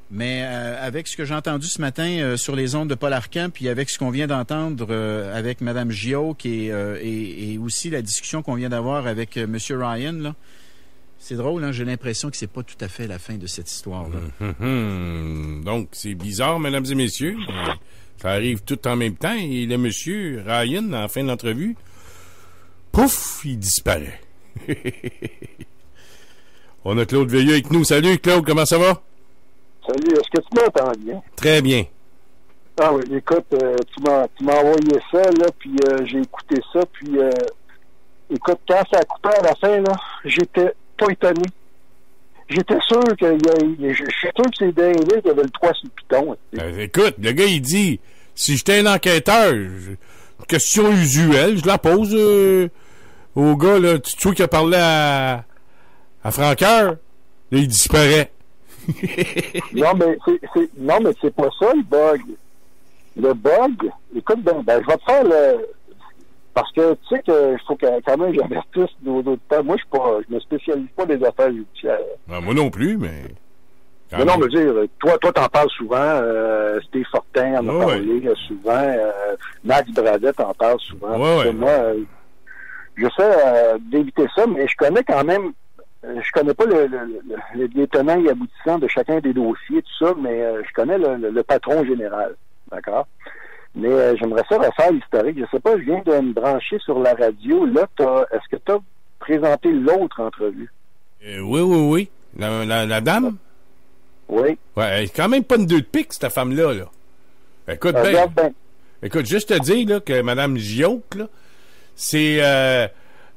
Mais avec ce que j'ai entendu ce matin sur les ondes de Paul Arcand, puis avec ce qu'on vient d'entendre avec Mme Gioch et aussi la discussion qu'on vient d'avoir avec M. Ryan, là, c'est drôle, hein? J'ai l'impression que c'est pas tout à fait la fin de cette histoire-là. Donc, c'est bizarre, mesdames et messieurs. Ça arrive tout en même temps. Et le monsieur Ryan, en fin d'entrevue, pouf, il disparaît. On a Claude Veilleux avec nous. Salut, Claude, comment ça va? Salut, est-ce que tu m'entends bien? Très bien. Ah oui, écoute, tu m'as envoyé ça, là, puis j'ai écouté ça, puis écoute, quand ça a coupé à la fin, là, j'étais pas étonné. J'étais sûr je suis sûr que c'est Drainville qui avait le 3 sur le piton. Écoute, le gars, il dit, si j'étais un enquêteur, question usuelle, je la pose au gars, là, tu sais qui a parlé à Francoeur, là, il disparaît. Non, mais c'est pas ça, le bug. Le bug, écoute, je vais te faire le... Parce que, tu sais qu'il faut quand même j'avertisse nos auditeurs. Moi, je me spécialise pas des affaires judiciaires. Ah, moi non plus, mais... Mais non, je veux dire, toi, t'en parles souvent, Steve Fortin en a parlé souvent, Max Bradet en parle souvent. Moi, j'essaie d'éviter ça, mais je connais quand même, je connais pas les tenants et aboutissants de chacun des dossiers, tout ça, mais je connais le patron général, d'accord? Mais j'aimerais ça refaire l'historique. Je sais pas, je viens de me brancher sur la radio. Là, est-ce que tu as présenté l'autre entrevue? Oui. La dame? Oui. Ouais, elle est quand même pas une 2 de pique, cette femme-là, là. Écoute, écoute, juste te dire, là, que Mme Gioch, là,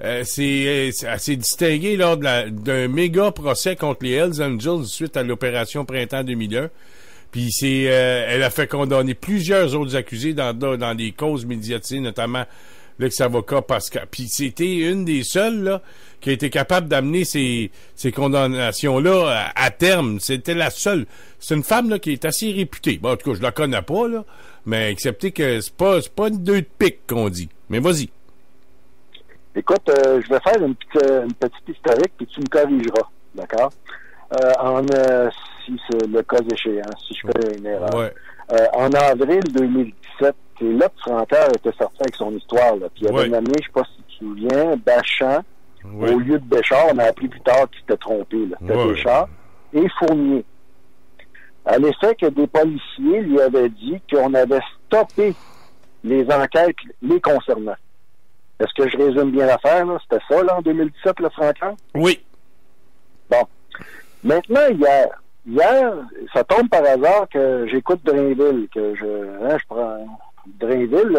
elle s'est distinguée lors d'un méga procès contre les Hells Angels suite à l'opération Printemps 2001. Puis elle a fait condamner plusieurs autres accusés dans des causes médiatisées, notamment l'ex-avocat Pascal. Puis c'était une des seules là qui a été capable d'amener ces condamnations-là à terme. C'était la seule. C'est une femme là qui est assez réputée. Bon, en tout cas, je la connais pas, là, mais acceptez que c'est pas une 2 de pique qu'on dit. Mais vas-y. Écoute, je vais faire une petite historique, puis tu me corrigeras, d'accord? Si c'est le cas échéant, si je fais une erreur. Ouais. En avril 2017, c'est là que Francoeur était sorti avec son histoire. Là. Puis il avait nommé, je sais pas si tu te souviens, Bachan, au lieu de Béchard. On a appris plus tard qu'il s'était trompé. C'était Béchard et Fournier. À l'effet que des policiers lui avaient dit qu'on avait stoppé les enquêtes les concernant. Est-ce que je résume bien l'affaire? C'était ça, là, en 2017, le Francoeur? Oui. Bon. Maintenant, hier, ça tombe par hasard que j'écoute Drainville, que je prends Drainville,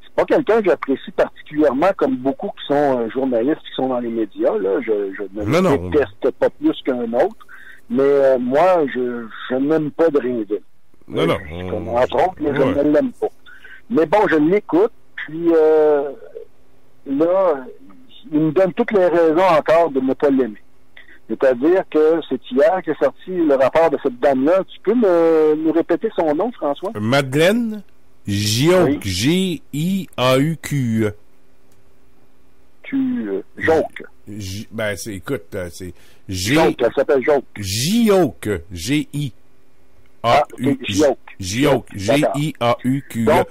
c'est pas quelqu'un que j'apprécie particulièrement comme beaucoup qui sont journalistes qui sont dans les médias, là. Je ne déteste pas plus qu'un autre, mais moi, je n'aime pas Drainville. Entre autres, mais je ne l'aime pas. Mais bon, je l'écoute, puis là, il me donne toutes les raisons encore de ne pas l'aimer. C'est-à-dire que c'est hier qu'est sorti le rapport de cette dame-là. Tu peux nous répéter son nom, François? Madeleine Gioch. Oui. G-I-A-U-Q-E. Gioch. Écoute, c'est Gioch, elle s'appelle Gioch. Gioch. G-I-A-U-Q. Gioch. G-I-A-U-Q-E.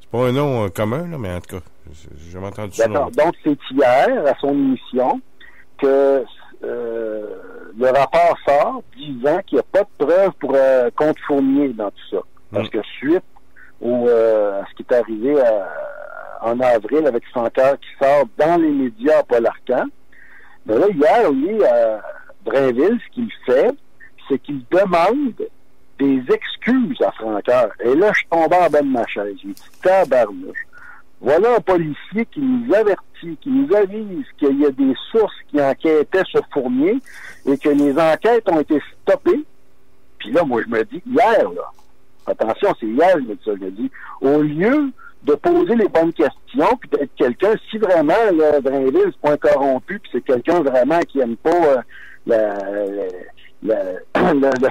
C'est pas un nom commun, là, mais en tout cas, j'ai jamais entendu ça. D'accord. Donc, c'est hier, à son émission, que le rapport sort disant qu'il n'y a pas de preuve contre Fournier dans tout ça. Parce que suite à ce qui est arrivé en avril avec Francoeur qui sort dans les médias à Paul Arcand. Mais là, hier, lui, à Drainville, ce qu'il fait, c'est qu'il demande des excuses à Francoeur. Et là, je suis tombé en bas de ma chaise. J'ai dit, tabarnouche. Voilà un policier qui nous avertit, qui nous avise qu'il y a des sources qui enquêtaient sur Fournier et que les enquêtes ont été stoppées. Puis là, moi, je me dis, hier, là, attention, c'est hier, je me dis ça, je me dis, au lieu de poser les bonnes questions, puis d'être quelqu'un, si vraiment, là, Drainville, c'est pas un corrompu, puis c'est quelqu'un vraiment qui aime pas le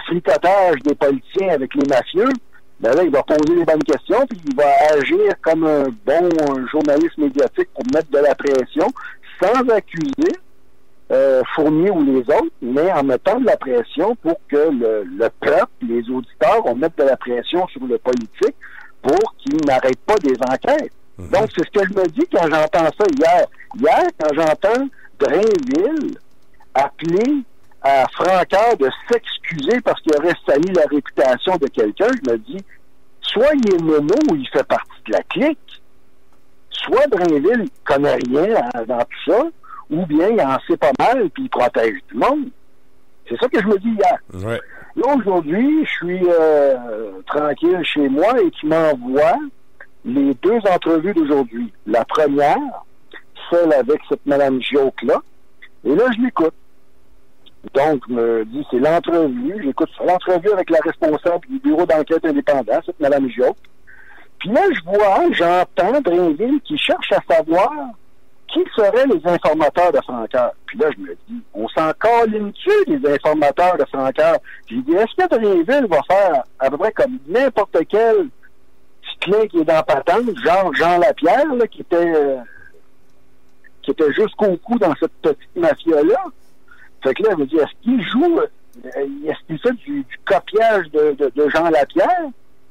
fricotage des politiciens avec les mafieux, ben là, il va poser les bonnes questions, puis il va agir comme un bon journaliste médiatique pour mettre de la pression, sans accuser Fournier ou les autres, mais en mettant de la pression pour que le peuple, les auditeurs, on mette de la pression sur le politique pour qu'il n'arrête pas des enquêtes. Donc, c'est ce que je me dis quand j'entends ça hier. Hier, quand j'entends Drainville appeler à Francoeur de s'excuser parce qu'il aurait sali la réputation de quelqu'un, je me dis, soit il est mono ou il fait partie de la clique, soit Drainville connaît rien dans tout ça, ou bien il en sait pas mal puis il protège tout le monde. C'est ça que je me dis hier. Ouais. Là, aujourd'hui, je suis tranquille chez moi et qui m'envoie les 2 entrevues d'aujourd'hui. La première, celle avec cette Mme Gioque-là, et là, je l'écoute. Donc, je me dis, c'est l'entrevue. J'écoute l'entrevue avec la responsable du bureau d'enquête indépendant, cette Mme Gioque. Puis là, j'entends Drainville qui cherche à savoir qui seraient les informateurs de Francoeur. Puis là, je me dis, on s'en colline-tu des informateurs de Francoeur? J'ai dit, est-ce que Drainville va faire à peu près comme n'importe quel clin qui est dans patente, genre Jean Lapierre, là, qui était jusqu'au cou dans cette petite mafia-là? Fait que là, je me dis, est-ce qu'il fait du copiage de Jean Lapierre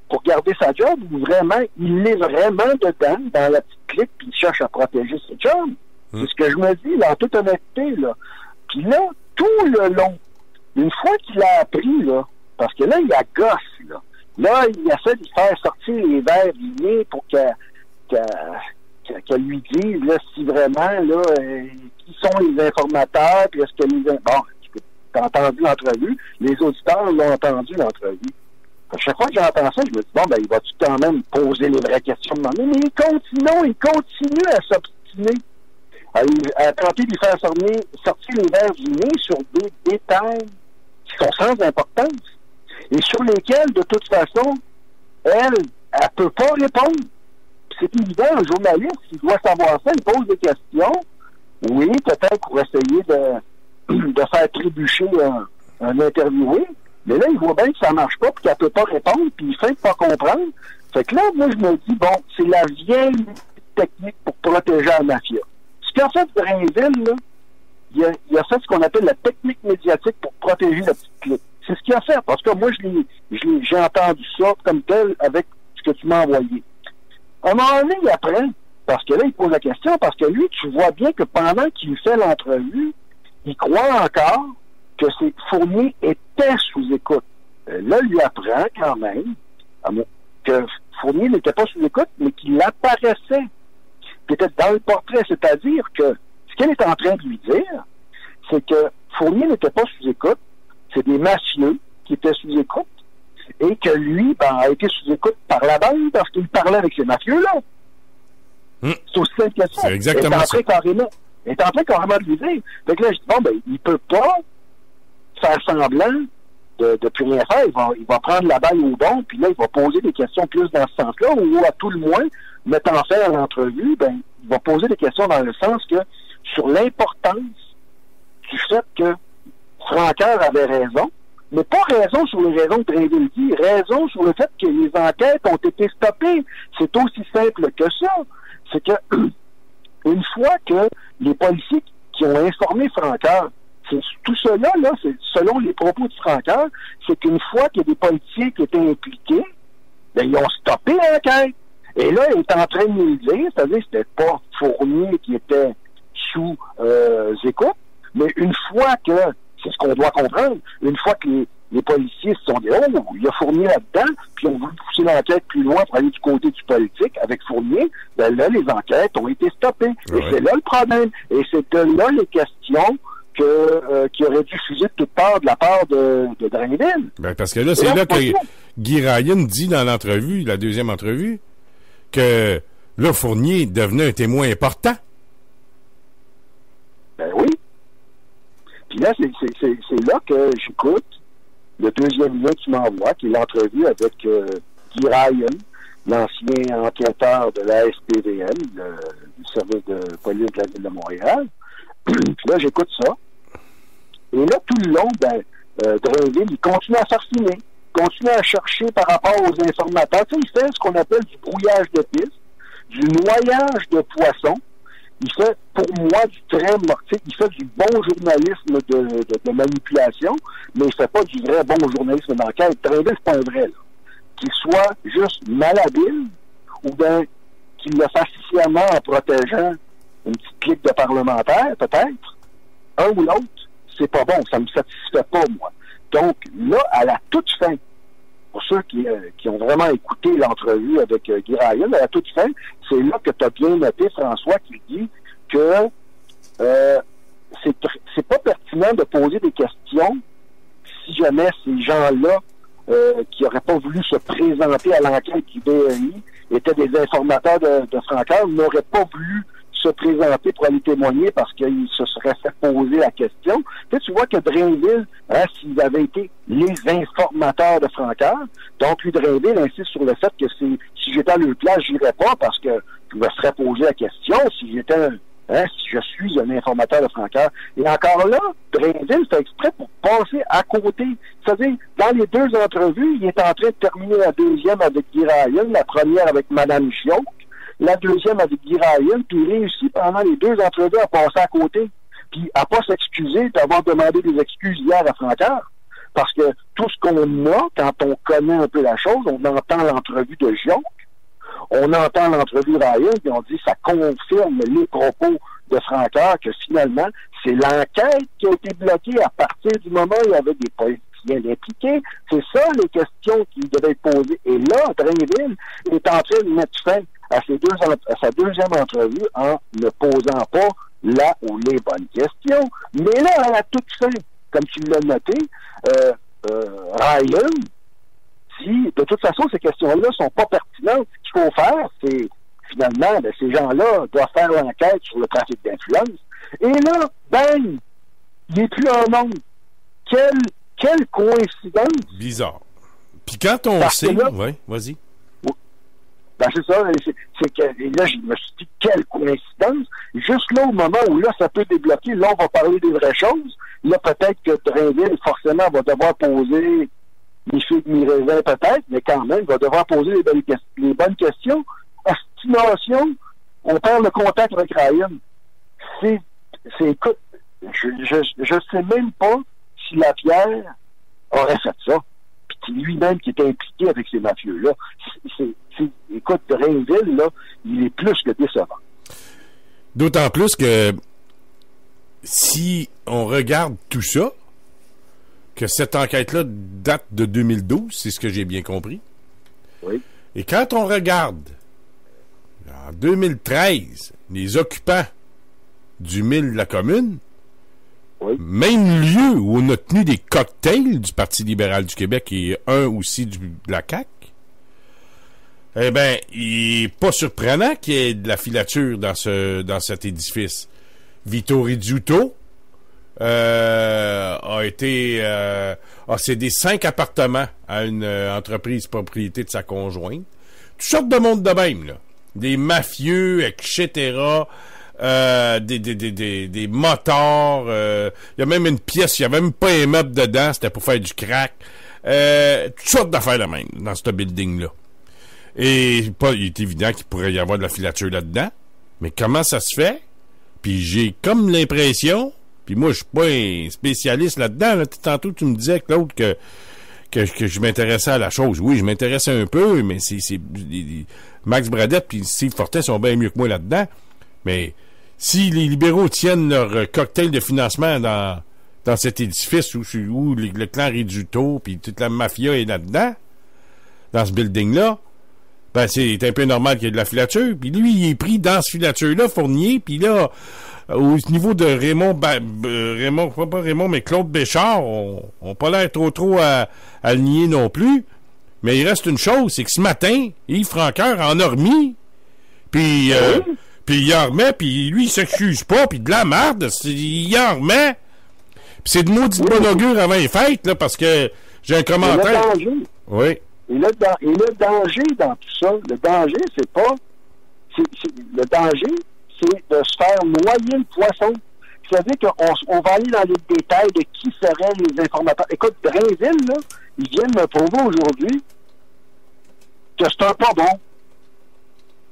pour garder sa job ou vraiment, il est vraiment dedans, dans la petite clique, puis il cherche à protéger ses jobs? C'est ce que je me dis, là, en toute honnêteté, là. Puis là, tout le long, une fois qu'il a appris, là, parce que là, il a gosse, là. Là, il essaie de faire sortir les verres du nez pour qu'elle lui dise, là, si vraiment, là, qui sont les informateurs, puis est-ce que bon, t'as entendu l'entrevue, les auditeurs l'ont entendu l'entrevue. À chaque fois que j'entends ça, je me dis, bon, ben, il va-tu quand même poser les vraies questions, demander, mais il continue à s'obstiner, à tenter de lui faire sortir les verres du nez sur des détails qui sont sans importance et sur lesquels, de toute façon, elle peut pas répondre. C'est évident, un journaliste, il doit savoir ça, il pose des questions, oui, peut-être pour essayer de faire trébucher un interviewé, mais là, il voit bien que ça marche pas, puis qu'elle peut pas répondre, puis il fait pas comprendre. Fait que là, moi, je me dis, bon, c'est la vieille technique pour protéger la mafia. Ce qu'a fait Drainville, là, il a fait ce qu'on appelle la technique médiatique pour protéger la petite clique. C'est ce qu'il a fait, parce que moi, j'ai entendu ça comme tel avec ce que tu m'as envoyé. À un moment donné, il apprend, parce que là, il pose la question, parce que lui, tu vois bien que pendant qu'il fait l'entrevue, il croit encore que Fournier était sous écoute. Là, il apprend quand même que Fournier n'était pas sous écoute, mais qu'il apparaissait, qu'il était dans le portrait. C'est-à-dire que ce qu'elle est en train de lui dire, c'est que Fournier n'était pas sous écoute, c'est des mafieux qui étaient sous écoute, et que lui, ben, a été sous écoute par la bande parce qu'il parlait avec ces mafieux-là. C'est aussi simple que ça. C'est exactement ça. Il est en train carrément de lui dire. Fait que là, je dis, bon, ben, il peut pas faire semblant de plus rien faire. Il va prendre la balle au bon, puis là, il va poser des questions plus dans ce sens-là, ou à tout le moins, mettant fin à l'entrevue, ben, il va poser des questions dans le sens que, sur l'importance du fait que Francoeur avait raison, mais pas raison sur les raisons que Drainville dit, raison sur le fait que les enquêtes ont été stoppées. C'est aussi simple que ça. C'est que, une fois que les policiers qui ont informé Francoeur, tout cela, là, c'est selon les propos de Francoeur, c'est qu'une fois qu'il y a des policiers qui étaient impliqués, ben, ils ont stoppé l'enquête. Et là, il est en train de nous le dire, c'est-à-dire que c'était pas Fournier qui était sous écoute, mais une fois que, c'est ce qu'on doit comprendre, une fois que les policiers se sont dit, oh, il y a Fournier là-dedans, puis on voulu pousser l'enquête plus loin pour aller du côté du politique avec Fournier, ben là, les enquêtes ont été stoppées. Ouais. Et c'est là le problème. Et c'est de là les questions qui auraient dû fuser de toutes parts de la part de Drainville. Ben parce que là, c'est là que Guy Ryan dit dans l'entrevue, la deuxième entrevue, que là, Fournier devenait un témoin important. Ben oui. Puis là, c'est là que j'écoute le deuxième lien que tu m'envoies, qui est l'entrevue avec Guy Ryan, l'ancien enquêteur de la SPVM, du service de police de la Ville de Montréal. Puis là, j'écoute ça. Et là, tout le long, Drainville, il continue à s'affiner, continue à chercher par rapport aux informateurs. Tu sais, il fait ce qu'on appelle du brouillage de piste, du noyage de poissons. Il fait, pour moi, du très mortif. Il fait du bon journalisme de manipulation, mais il fait pas du vrai bon journalisme d'enquête. Drainville, c'est pas un vrai, là. Qu'il soit juste malhabile, ou bien qu'il le fasse sciemment en protégeant une petite clique de parlementaires, peut-être. Un ou l'autre, c'est pas bon. Ça me satisfait pas, moi. Donc, là, à la toute fin, pour ceux qui ont vraiment écouté l'entrevue avec Guy Ryan, à la toute fin, c'est là que tu as bien noté, François, qui dit que c'est pas pertinent de poser des questions si jamais ces gens-là qui n'auraient pas voulu se présenter à l'enquête du BEI étaient des informateurs de Francœur, n'auraient pas voulu se présenter pour aller témoigner parce qu'ils se seraient fait poser la question. Tu vois que Drainville, s'ils avaient été les informateurs de Francœur, donc lui, Drainville insiste sur le fait que si j'étais à leur place, j'irais pas parce que je me serais posé la question si j'étais si je suis un informateur de Francœur. Et encore là, Drainville fait exprès pour passer à côté. C'est-à-dire, dans les deux entrevues, il est en train de terminer la deuxième avec Guy Ryan, la première avec Mme Gioque, la deuxième avec Guy Ryan, puis il réussit pendant les deux entrevues à passer à côté, puis à pas s'excuser d'avoir demandé des excuses hier à Francœur. Parce que tout ce qu'on a, quand on connaît un peu la chose, on entend l'entrevue de Gioque, on entend l'entrevue de Ryan, puis on dit ça confirme les propos de Francœur que finalement, c'est l'enquête qui a été bloquée à partir du moment où il y avait des politiciens impliqués. C'est ça les questions qui devaient être posées. Et là, Drainville est en train de mettre fin à sa deuxième entrevue en ne posant pas là ou les bonnes questions. Mais là, à la toute fin, comme tu l'as noté, Ryan dit, de toute façon, ces questions-là sont pas pertinentes. Ce qu'il faut faire, c'est, finalement, ces gens-là doivent faire l'enquête sur le trafic d'influence. Et là, bang! Il n'est plus un monde. Quelle coïncidence! Bizarre. Puis quand on sait... Oui, vas-y. Ben c'est ça, et là, je me suis dit, quelle coïncidence! Juste là, au moment où là, ça peut débloquer, là, on va parler des vraies choses. Là, peut-être que Drainville, forcément, va devoir poser les filles de mi-raisin, peut-être, mais quand même, va devoir poser les bonnes questions. Estimation, on perd le contact avec Ryan. Écoute, je sais même pas si Lapierre aurait fait ça. Puis lui-même qui était impliqué avec ces mafieux-là. Écoute, Drainville, là, il est plus que décevant. D'autant plus que si on regarde tout ça, que cette enquête-là date de 2012, c'est ce que j'ai bien compris. Oui. Et quand on regarde, en 2013, les occupants du mille de la commune, oui. Même lieu où on a tenu des cocktails du Parti libéral du Québec et un aussi de la CAQ, eh bien, il n'est pas surprenant qu'il y ait de la filature dans cet édifice. Vito Rizzuto a cédé 5 appartements à une entreprise propriété de sa conjointe. Toutes sortes de monde de même, là. Des mafieux, etc., des motards, il y a même une pièce, il n'y avait même pas un meuble dedans, c'était pour faire du crack. Toutes sortes d'affaires de même, dans ce building-là. Et il est évident qu'il pourrait y avoir de la filature là-dedans. Mais comment ça se fait? Puis j'ai comme l'impression, puis moi je suis pas un spécialiste là-dedans, là. Tantôt tu me disais, Claude, que je m'intéressais à la chose. Oui, je m'intéressais un peu, mais c'est Max Bradette puis Steve Fortin sont bien mieux que moi là-dedans. Mais si les libéraux tiennent leur cocktail de financement dans dans cet édifice où le clan Rizzuto puis toute la mafia est là-dedans, dans ce building-là, ben c'est un peu normal qu'il y ait de la filature. Puis lui, il est pris dans cette filature-là, Fournier, puis là, au niveau de Raymond, mais Claude Béchard, on pas l'air trop à le nier non plus. Mais il reste une chose, c'est que ce matin, Yves Francoeur en a remis, puis il en remet, puis lui, il s'excuse pas, puis de la merde, il en remet. Puis c'est de maudit bon augure avant les fêtes, là, parce que j'ai un commentaire. Oui. Et le danger dans tout ça, le danger, c'est pas... le danger, c'est de se faire noyer le poisson. C'est-à-dire qu'on va aller dans les détails de qui seraient les informateurs. Écoute, Drainville, là, ils viennent me prouver aujourd'hui que c'est un pas bon.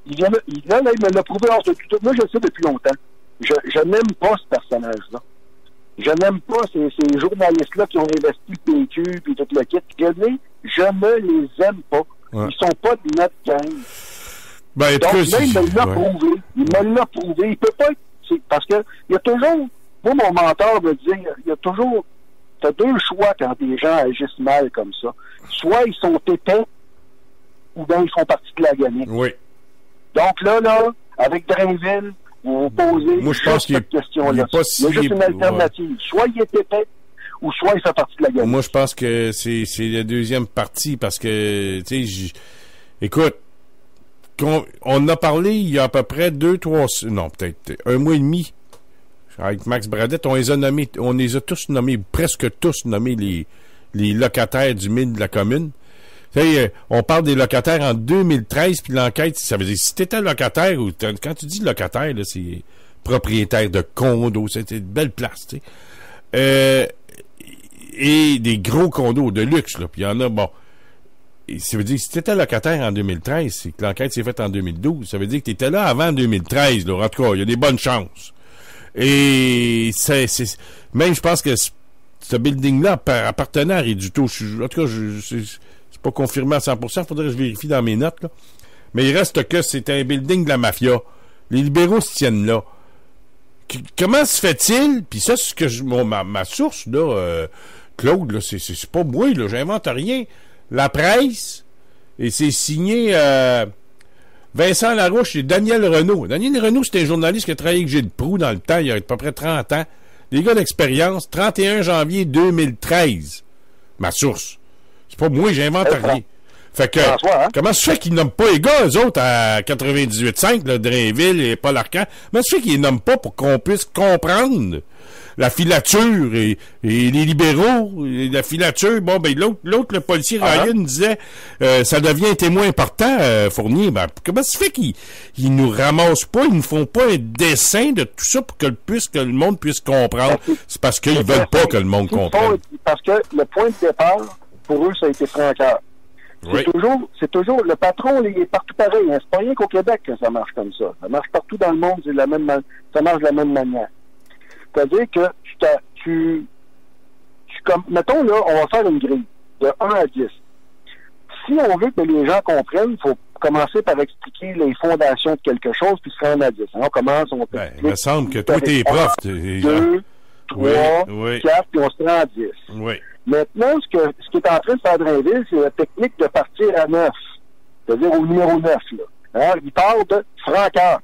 Il me l'a prouvé hors de tout. Moi, je le sais depuis longtemps. Je n'aime pas ce personnage-là. Je n'aime pas ces journalistes-là qui ont investi le PQ puis tout le kit. Je ne les aime pas. Ouais. Ils sont pas de notre gang. Ben, donc, là, il me l'a prouvé. Il me l'a prouvé. Il peut pas être... Parce que il y a toujours... Moi, mon mentor me dit, il y a toujours... T'as deux choix quand des gens agissent mal comme ça. Soit ils sont épais, ou bien ils font partie de la gagnée. Oui. Donc là, avec Drainville, vous posez cette question-là. Il y a juste une alternative. Ouais. Soit il est épais, ou soit il fait partie de la gagnée. Moi, je pense que c'est la deuxième partie, parce que, tu sais, écoute, on a parlé il y a à peu près 2-3... Non, peut-être un mois et demi, avec Max Bradette, on les a tous nommés, presque tous nommés les locataires du mine de la commune. On parle des locataires en 2013, puis l'enquête, ça veut dire, si t'étais locataire, ou quand tu dis locataire, là, c'est propriétaire de condos, c'était une belle place, tu sais. Et des gros condos de luxe, là, puis il y en a, bon. Et ça veut dire, si t'étais locataire en 2013, c'est que l'enquête s'est faite en 2012, ça veut dire que t'étais là avant 2013, là. En tout cas, il y a des bonnes chances. Et même, je pense que ce building-là appartenait à Rizzuto. En tout cas, c'est pas confirmé à 100%, faudrait que je vérifie dans mes notes, là. Mais il reste que c'est un building de la mafia. Les libéraux se tiennent là. Comment se fait-il, puis ça, c'est ce que ma source, là, Claude, là, c'est pas moi, là, j'invente rien. La presse, et c'est signé Vincent Larouche et Daniel Renaud. Daniel Renaud, c'était un journaliste qui a travaillé avec Gilles Proulx dans le temps, il y a à peu près 30 ans. Des gars d'expérience, 31 janvier 2013. Ma source. C'est pas moi, j'invente rien. Fait que, comment se fait qu'ils nomment pas les gars, eux autres, à 98.5, là, Drainville et Paul Arcand? Comment se fait qu'ils les nomment pas pour qu'on puisse comprendre la filature et les libéraux, et la filature? Bon, ben, l'autre, le policier Ryan disait, ça devient un témoin important, Fournier. Ben, comment se fait qu'ils nous ramassent pas, ils ne font pas un dessin de tout ça pour que le monde puisse comprendre? C'est parce qu'ils veulent pas que le monde comprenne. Parce que le point de départ, pour eux, ça a été Francoeur. C'est toujours, le patron, il est partout pareil. Hein. C'est pas rien qu'au Québec que ça marche comme ça. Ça marche partout dans le monde, ça marche de la même manière. C'est-à-dire que mettons là, on va faire une grille de 1 à 10. Si on veut que les gens comprennent, il faut commencer par expliquer les fondations de quelque chose, puis se rendre à 10. On commence, il me semble que toi, t'es prof. 2, 3, 4, puis on se rend à 10. Oui. Maintenant, ce qui est en train de faire Drainville, c'est la technique de partir à 9. C'est-à-dire au numéro 9, là. Alors, il parle de Francoeur.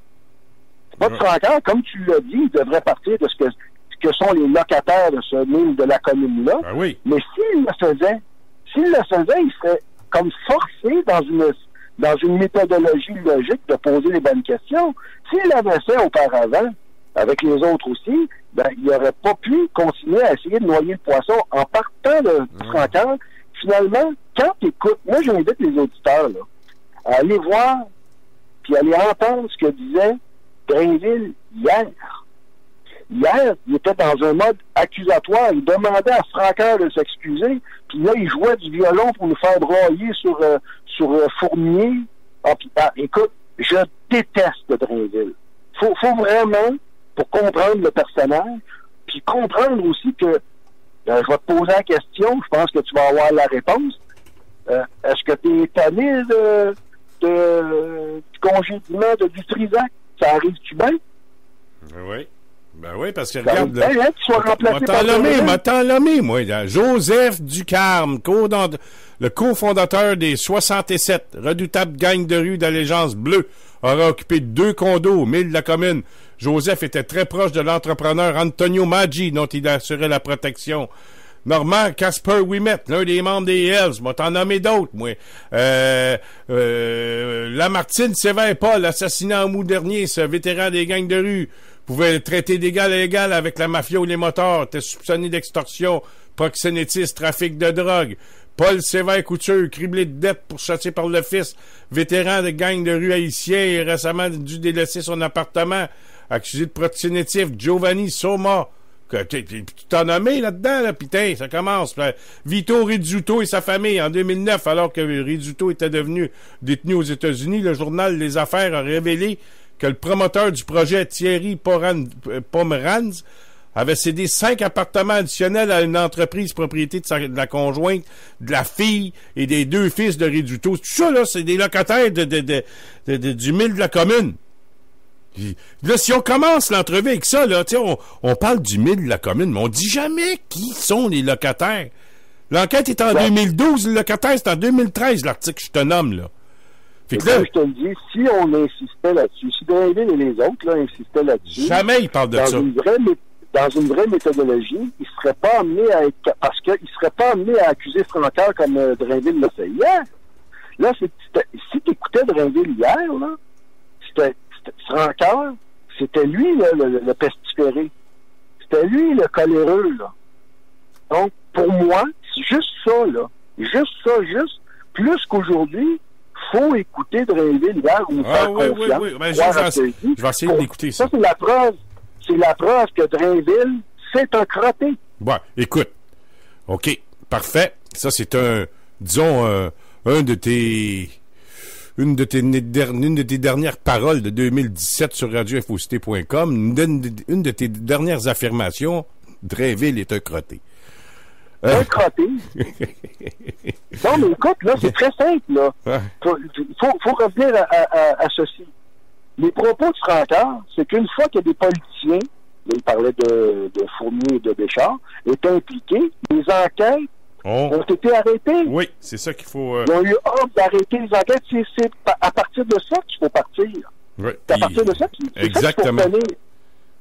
C'est pas de Francoeur, comme tu l'as dit, il devrait partir de ce que sont les locataires de ce mine de la commune-là. Ah oui. Mais s'il le faisait, il serait comme forcé dans une méthodologie logique de poser les bonnes questions. S'il l'avait fait auparavant, avec les autres aussi, ben, il n'aurait pas pu continuer à essayer de noyer le poisson en partant de Francoeur. Finalement, quand tu écoutes, moi j'invite les auditeurs là, à aller voir puis à aller entendre ce que disait Drainville hier. Hier, il était dans un mode accusatoire. Il demandait à Francoeur de s'excuser, puis là, il jouait du violon pour nous faire broyer sur Fournier. Écoute, je déteste Drainville. Faut vraiment, pour comprendre le personnage, puis comprendre aussi que je vais te poser la question, je pense que tu vas avoir la réponse. Est-ce que tu es tanné du congédiement de Dutrisac? Ça arrive-tu bien? Oui. Ben oui, parce que regarde... m'a t'en nommé, moi. Là. Joseph Ducarme, le cofondateur des 67, redoutable gang de rue d'allégeance bleue, aura occupé 2 condos au milieu de la commune. Joseph était très proche de l'entrepreneur Antonio Maggi, dont il assurait la protection. Normand Casper Ouimet, l'un des membres des Hells, moi t'en nommer d'autres, moi. Lamartine Sévère-Paul, assassiné en août dernier, ce vétéran des gangs de rue, pouvait traiter d'égal à égal avec la mafia ou les motards, était soupçonné d'extorsion, proxénétisme, trafic de drogue. Paul Sévère-Couture, criblé de dettes pourchassé par le fils, vétéran de gangs de rue haïtien et récemment dû délaisser son appartement, accusé de proxénétisme. Giovanni Soma, tu t'en nommé là-dedans, là, putain, ça commence. Vito Rizzuto et sa famille, en 2009, alors que Rizzuto était devenu détenu aux États-Unis, le journal Les Affaires a révélé que le promoteur du projet, Thierry Pomeranz, avait cédé 5 appartements additionnels à une entreprise propriété de la conjointe, de la fille et des 2 fils de Rizzuto. Tout ça, là, c'est des locataires du mille de la commune. Là, si on commence l'entrevue avec ça, là, on parle du mille de la commune, mais on dit jamais qui sont les locataires. L'enquête est en 2012, le locataire, c'est en 2013, l'article que je te nomme, là. Fait que là, je te le dis, si on insistait là-dessus, si Drainville et les autres, là, insistaient là-dessus. Jamais ils parlent de ça. Dans une vraie méthodologie, ils seraient pas amenés à être, parce qu'ils seraient pas amenés à accuser Francœur comme Drainville l'a fait hier. Là, si tu écoutais Drainville hier, là, c'était Francœur, c'était lui, là, le pestiféré. C'était lui, le coléreux, là. Donc, pour moi, c'est juste ça, là. Juste, plus qu'aujourd'hui, faut écouter Drainville hier ou faire confiance. Oui. Ben, je vais essayer d'écouter ça. Ça, c'est la preuve. C'est la preuve que Drainville, c'est un crotté. Ouais, écoute. OK, parfait. Ça, c'est une de tes dernières paroles de 2017 sur radioinfocité.com. Une de tes dernières affirmations, Drainville est un crotté. Un crotté? Non, mais écoute, là, c'est très simple, là. Faut revenir à ceci. Les propos de Francœur, c'est qu'une fois que des politiciens, il parlait de Fournier et de Béchard, étaient impliqués, les enquêtes ont été arrêtées. Oui, c'est ça qu'il faut... Ils ont eu ordre d'arrêter les enquêtes. C'est à partir de ça qu'il faut partir. Oui. C'est à partir de ça qu'il faut tenir. Exactement.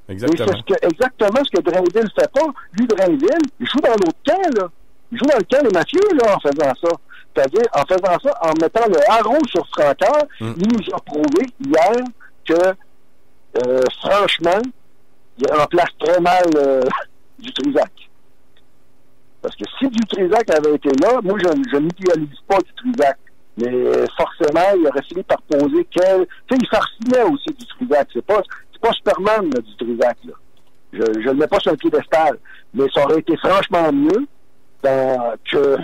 Et c'est exactement ce que Drainville ne fait pas. Lui, Drainville, il joue dans l'autre camp, là. Il joue dans le camp des mafieux, là, en faisant ça. C'est-à-dire, en faisant ça, en mettant le haro sur Francœur, il nous a prouvé hier que, franchement, il remplace très mal Dutrisac. Parce que si Dutrisac avait été là, moi, je n'idéalise pas Dutrisac. Mais forcément, il aurait fini par poser quel... Tu sais, il farcinait aussi Dutrisac. C'est pas Superman, là, Dutrisac, là. Je ne le mets pas sur un piédestal. Mais ça aurait été franchement mieux que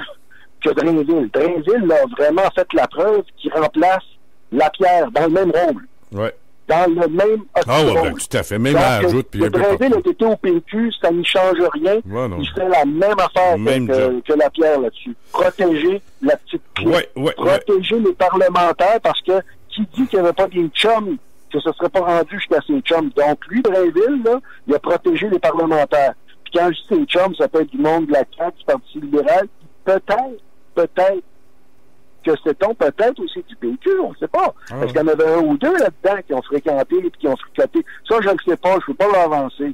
Drainville. Drainville a vraiment fait la preuve qu'il remplace Lapierre dans le même rôle. Ouais. Dans le même ben, tout à fait. Même ajoute. Puis Drainville a été au PQ, ça n'y change rien. Ouais, il fait la même affaire que Lapierre là-dessus. Protéger la petite clé. Protéger les parlementaires parce que qui dit qu'il n'y avait pas des chums, que ce ne serait pas rendu jusqu'à ses chums. Donc, lui, Drainville, là, il a protégé les parlementaires. Puis quand je dis ses chums, ça peut être du monde de la CAQ, du Parti libéral. Peut-être que c'est-on peut-être aussi du PQ, on ne sait pas. Parce qu'il y en avait un ou deux là-dedans qui ont fréquenté et qui ont fricoté. Ça, je ne sais pas, je ne peux pas l'avancer.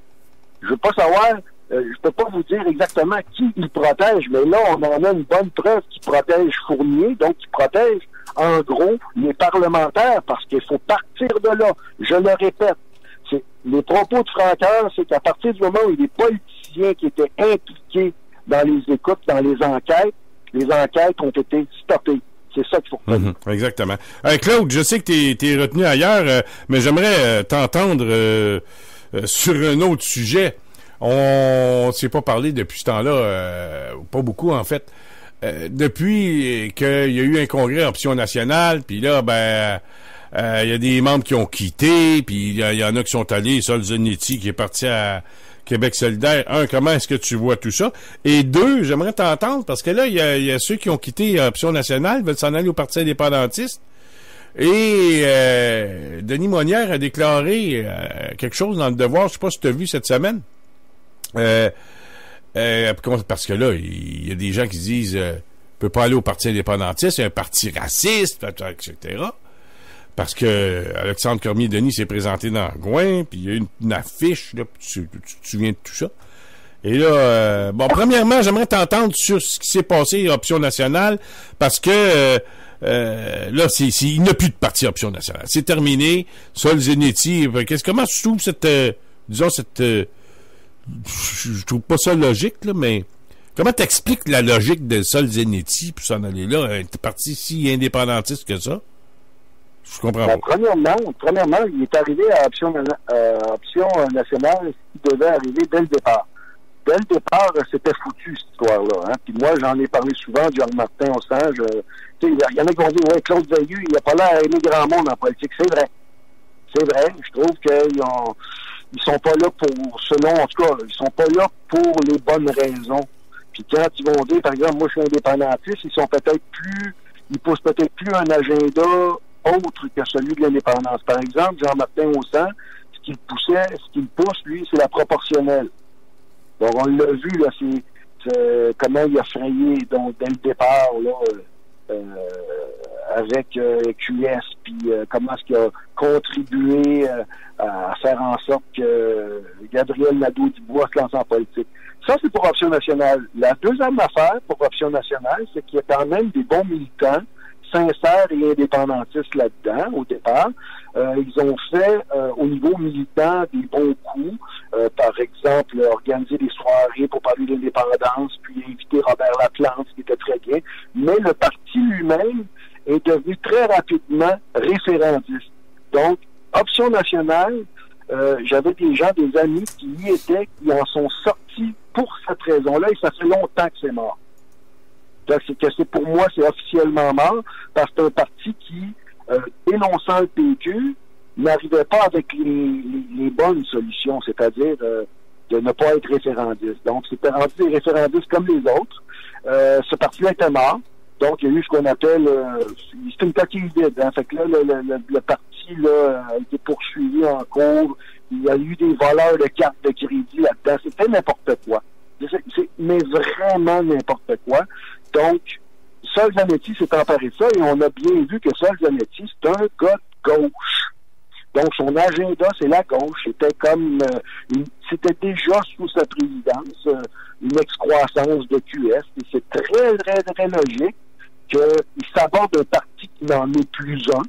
Je ne veux pas savoir, je ne peux pas vous dire exactement qui il protège, mais là, on en a une bonne preuve qui protège Fournier, donc qui protège, en gros, les parlementaires, parce qu'il faut partir de là. Je le répète, les propos de Francœur, c'est qu'à partir du moment où il y a des politiciens qui étaient impliqués dans les écoutes, dans les enquêtes ont été stoppées. C'est ça qu'il faut retenir. Exactement. Claude, je sais que tu es retenu ailleurs, mais j'aimerais t'entendre sur un autre sujet. On ne s'est pas parlé depuis ce temps-là, pas beaucoup en fait. Depuis qu'il y a eu un congrès Option nationale, puis là, il y a des membres qui ont quitté, puis il y en a qui sont allés, Sol Zanetti qui est parti à Québec solidaire. Comment est-ce que tu vois tout ça? Et 2, j'aimerais t'entendre, parce que là, il y a ceux qui ont quitté Option nationale, veulent s'en aller au Parti indépendantiste. Et Denis Monnière a déclaré quelque chose dans le Devoir, je sais pas si tu as vu cette semaine. Parce que là, il y a des gens qui disent peut pas aller au Parti indépendantiste, c'est un parti raciste, etc. Parce que Alexandre Cormier-Denis s'est présenté dans Gouin, puis il y a eu une affiche, là, tu te souviens de tout ça. Et là, premièrement, j'aimerais t'entendre sur ce qui s'est passé à Option nationale, parce que là, il n'y a plus de parti Option nationale. C'est terminé. Sol Zanetti, comment tu trouves cette je trouve pas ça logique, là, mais comment t'expliques la logique de Sol Zanetti pour s'en aller là, un parti si indépendantiste que ça? Je comprends pas. Premièrement, il est arrivé à Option nationale qui devait arriver dès le départ. Dès le départ, c'était foutu, cette histoire-là. Hein? Puis moi, j'en ai parlé souvent, John Martin au Sange. Il y en a qui ont dit, ouais, Claude Veilleux, il n'a pas l'air à aimer grand monde en politique. C'est vrai. Je trouve qu'ils sont pas là ils sont pas là pour les bonnes raisons. Puis quand ils vont dire, par exemple, moi je suis indépendantiste, ils poussent peut-être plus un agenda autre que celui de l'indépendance. Par exemple, Jean-Martin Haussan, ce qu'il pousse, lui, c'est la proportionnelle. Donc on l'a vu, là, c'est comment il a frayé donc dès le départ, là, avec QS, puis comment est-ce qu'il a contribué à faire en sorte que Gabriel Nadeau-Dubois se lance en politique. Ça, c'est pour Option nationale. La deuxième affaire pour Option nationale, c'est qu'il y a quand même des bons militants sincères et indépendantistes là-dedans, au départ. Ils ont fait, au niveau militant, des bons coups. Par exemple, organiser des soirées pour parler de l'indépendance, puis inviter Robert Laplante, ce qui était très bien. Mais le parti lui-même est devenu très rapidement référendiste. Donc, Option nationale, j'avais des amis qui y étaient, qui en sont sortis pour cette raison-là, et ça fait longtemps que c'est mort. Pour moi, c'est officiellement mort, parce que c'est un parti qui, dénonçant le PQ, n'arrivait pas avec les bonnes solutions, c'est-à-dire de ne pas être référendiste. Donc, c'était rendu des référendistes comme les autres. Ce parti-là était mort. Donc, il y a eu ce qu'on appelle... c'est une coquille vide. Hein? Fait que là, le parti là, a été poursuivi en cours. Il y a eu des voleurs de cartes de crédit là-dedans. C'était n'importe quoi. Mais vraiment n'importe quoi. Donc, Sol Zanetti s'est emparé de ça et on a bien vu que Sol Zanetti, c'est un gars de gauche. Donc, son agenda, c'est la gauche. C'était déjà sous sa présidence une excroissance de QS. Et c'est très, très, très logique qu'il s'aborde un parti qui n'en est plus un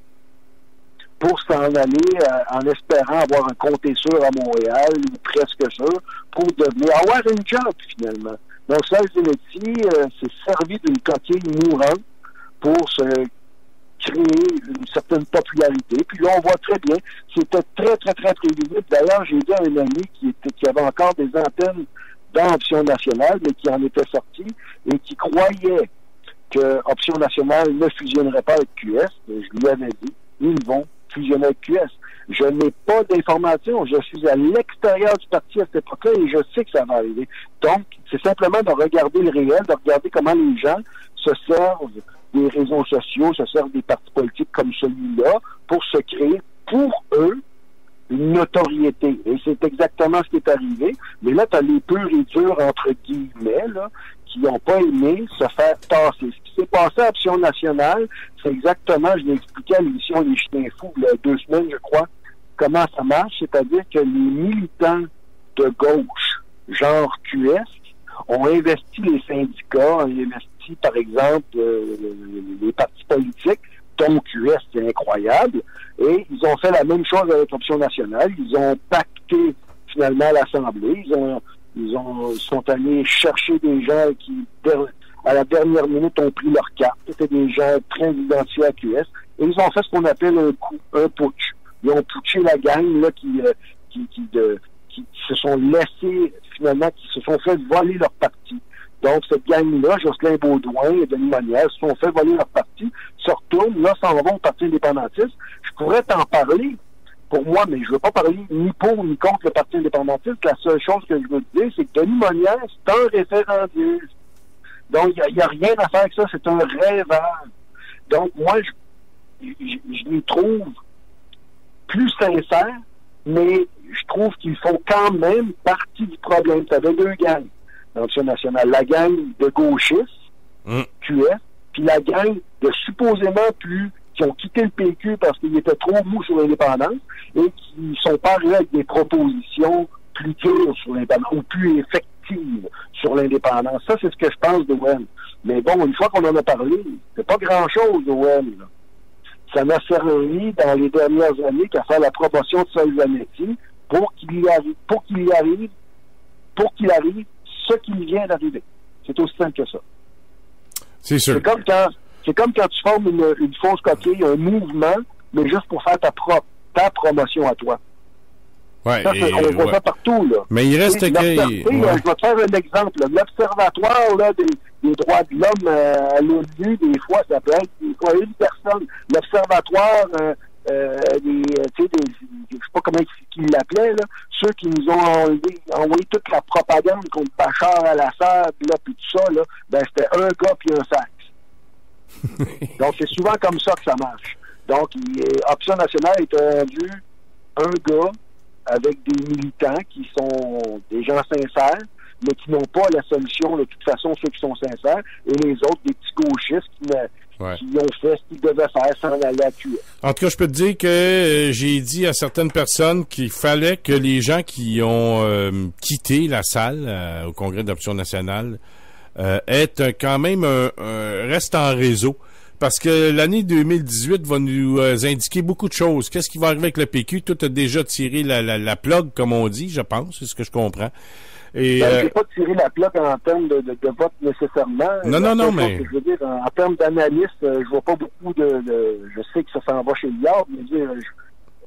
pour s'en aller en espérant avoir un comté sûr à Montréal, ou presque sûr, pour avoir une job, finalement. Donc, Sol Zanetti s'est servi d'une coquille mourante pour se créer une certaine popularité. Puis là, on voit très bien, c'était très, très, très prévisible. D'ailleurs, j'ai dit à un ami qui avait encore des antennes dans Option nationale, mais qui en était sorti, et qui croyait que Option nationale ne fusionnerait pas avec QS. Je lui avais dit, ils vont fusionner avec QS. Je n'ai pas d'informations. Je suis à l'extérieur du parti à cette époque-là et je sais que ça va arriver. Donc, c'est simplement de regarder le réel, de regarder comment les gens se servent des réseaux sociaux, se servent des partis politiques comme celui-là pour se créer, pour eux, une notoriété. Et c'est exactement ce qui est arrivé. Mais là, tu as les purs et durs, entre guillemets, là, qui n'ont pas aimé se faire tasser. Ce qui s'est passé à Option nationale, c'est exactement, je l'ai expliqué à l'émission Les Chiens Fous, il y a 2 semaines, je crois, comment ça marche, c'est-à-dire que les militants de gauche, genre QS, ont investi les syndicats, ont investi, par exemple, les partis politiques, dont QS, c'est incroyable, et ils ont fait la même chose avec Option nationale. Ils ont pacté, finalement, à l'Assemblée. Ils sont allés chercher des gens qui, à la dernière minute, ont pris leur carte. C'était des gens très identifiés à QS, et ils ont fait ce qu'on appelle un putsch. Ils ont putché la gang là, qui se sont laissés, finalement, qui se sont fait voler leur parti. Donc, cette gang-là, Jocelyn Beaudoin et Denis Monnière, se sont fait voler leur parti, se retournent, là, s'en vont au Parti indépendantiste. Je pourrais t'en parler pour moi, mais je ne veux pas parler ni pour ni contre le Parti indépendantiste. La seule chose que je veux te dire, c'est que Denis Monnière, c'est un référendiste. Donc, il n'y a rien à faire avec ça. C'est un rêveur. Donc, moi, je les trouve plus sincères, mais je trouve qu'ils font quand même partie du problème. Tu avais deux gangs dans l'Option nationale. La gang de gauchistes, QF, puis la gang de supposément qui ont quitté le PQ parce qu'ils étaient trop mous sur l'indépendance et qui sont pas arrivés avec des propositions plus dures sur l'indépendance ou plus effectives sur l'indépendance. Ça, c'est ce que je pense d'OM. Mais bon, une fois qu'on en a parlé, c'est pas grand-chose d'OM, là. Ça n'a servi dans les dernières années qu'à faire la promotion de Saul Zanetti pour qu'il arrive ce qui vient d'arriver. C'est aussi simple que ça. C'est sûr. C'est comme quand tu formes une fausse coquille, un mouvement, mais juste pour faire ta promotion à toi. Ouais, ça, on voit ça partout, là. Mais il reste que... Je vais te faire un exemple. L'Observatoire là, des droits de l'homme à l'ONU, des fois, ça peut être une personne. L'Observatoire je sais pas comment ils l'appelaient, là, ceux qui nous ont envoyé toute la propagande contre Bachar al-Assad, là, puis tout ça, là, ben c'était un gars puis un sac. Donc, c'est souvent comme ça que ça marche. Donc, Option nationale est rendu un gars avec des militants qui sont des gens sincères, mais qui n'ont pas la solution, de toute façon, ceux qui sont sincères, et les autres, des petits gauchistes qui ont fait ce qu'ils devaient faire sans aller à QF. En tout cas, je peux te dire que j'ai dit à certaines personnes qu'il fallait que les gens qui ont quitté la salle au Congrès d'Option nationale aient quand même reste en réseau. Parce que l'année 2018 va nous indiquer beaucoup de choses. Qu'est-ce qui va arriver avec le PQ? Tout a déjà tiré la plug, comme on dit, je pense, c'est ce que je comprends. Et j'ai pas tiré la plug en termes de vote nécessairement. Non, mais... Je veux dire, en termes d'analyste, je vois pas beaucoup je sais que ça s'en va chez Liard, mais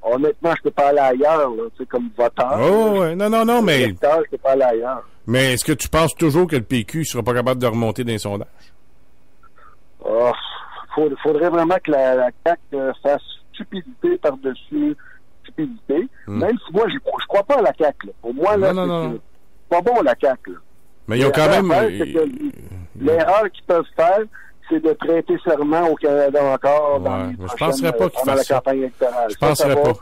honnêtement, je peux pas aller ailleurs, là, tu sais, comme voteur. Oh, ouais. Non, mais... Lecteur, je peux pas aller ailleurs. Mais est-ce que tu penses toujours que le PQ sera pas capable de remonter dans les sondages? Faudrait vraiment que la CAQ fasse stupidité par-dessus stupidité. Même si moi, je crois pas à la CAQ. Là. Pour moi, là, c'est pas bon, la CAQ. Là. Mais ils ont quand même... L'erreur qu'ils peuvent faire, c'est de prêter serment au Canada encore dans je penserais pas qu'ils fassent la campagne électorale. Je penserais pas.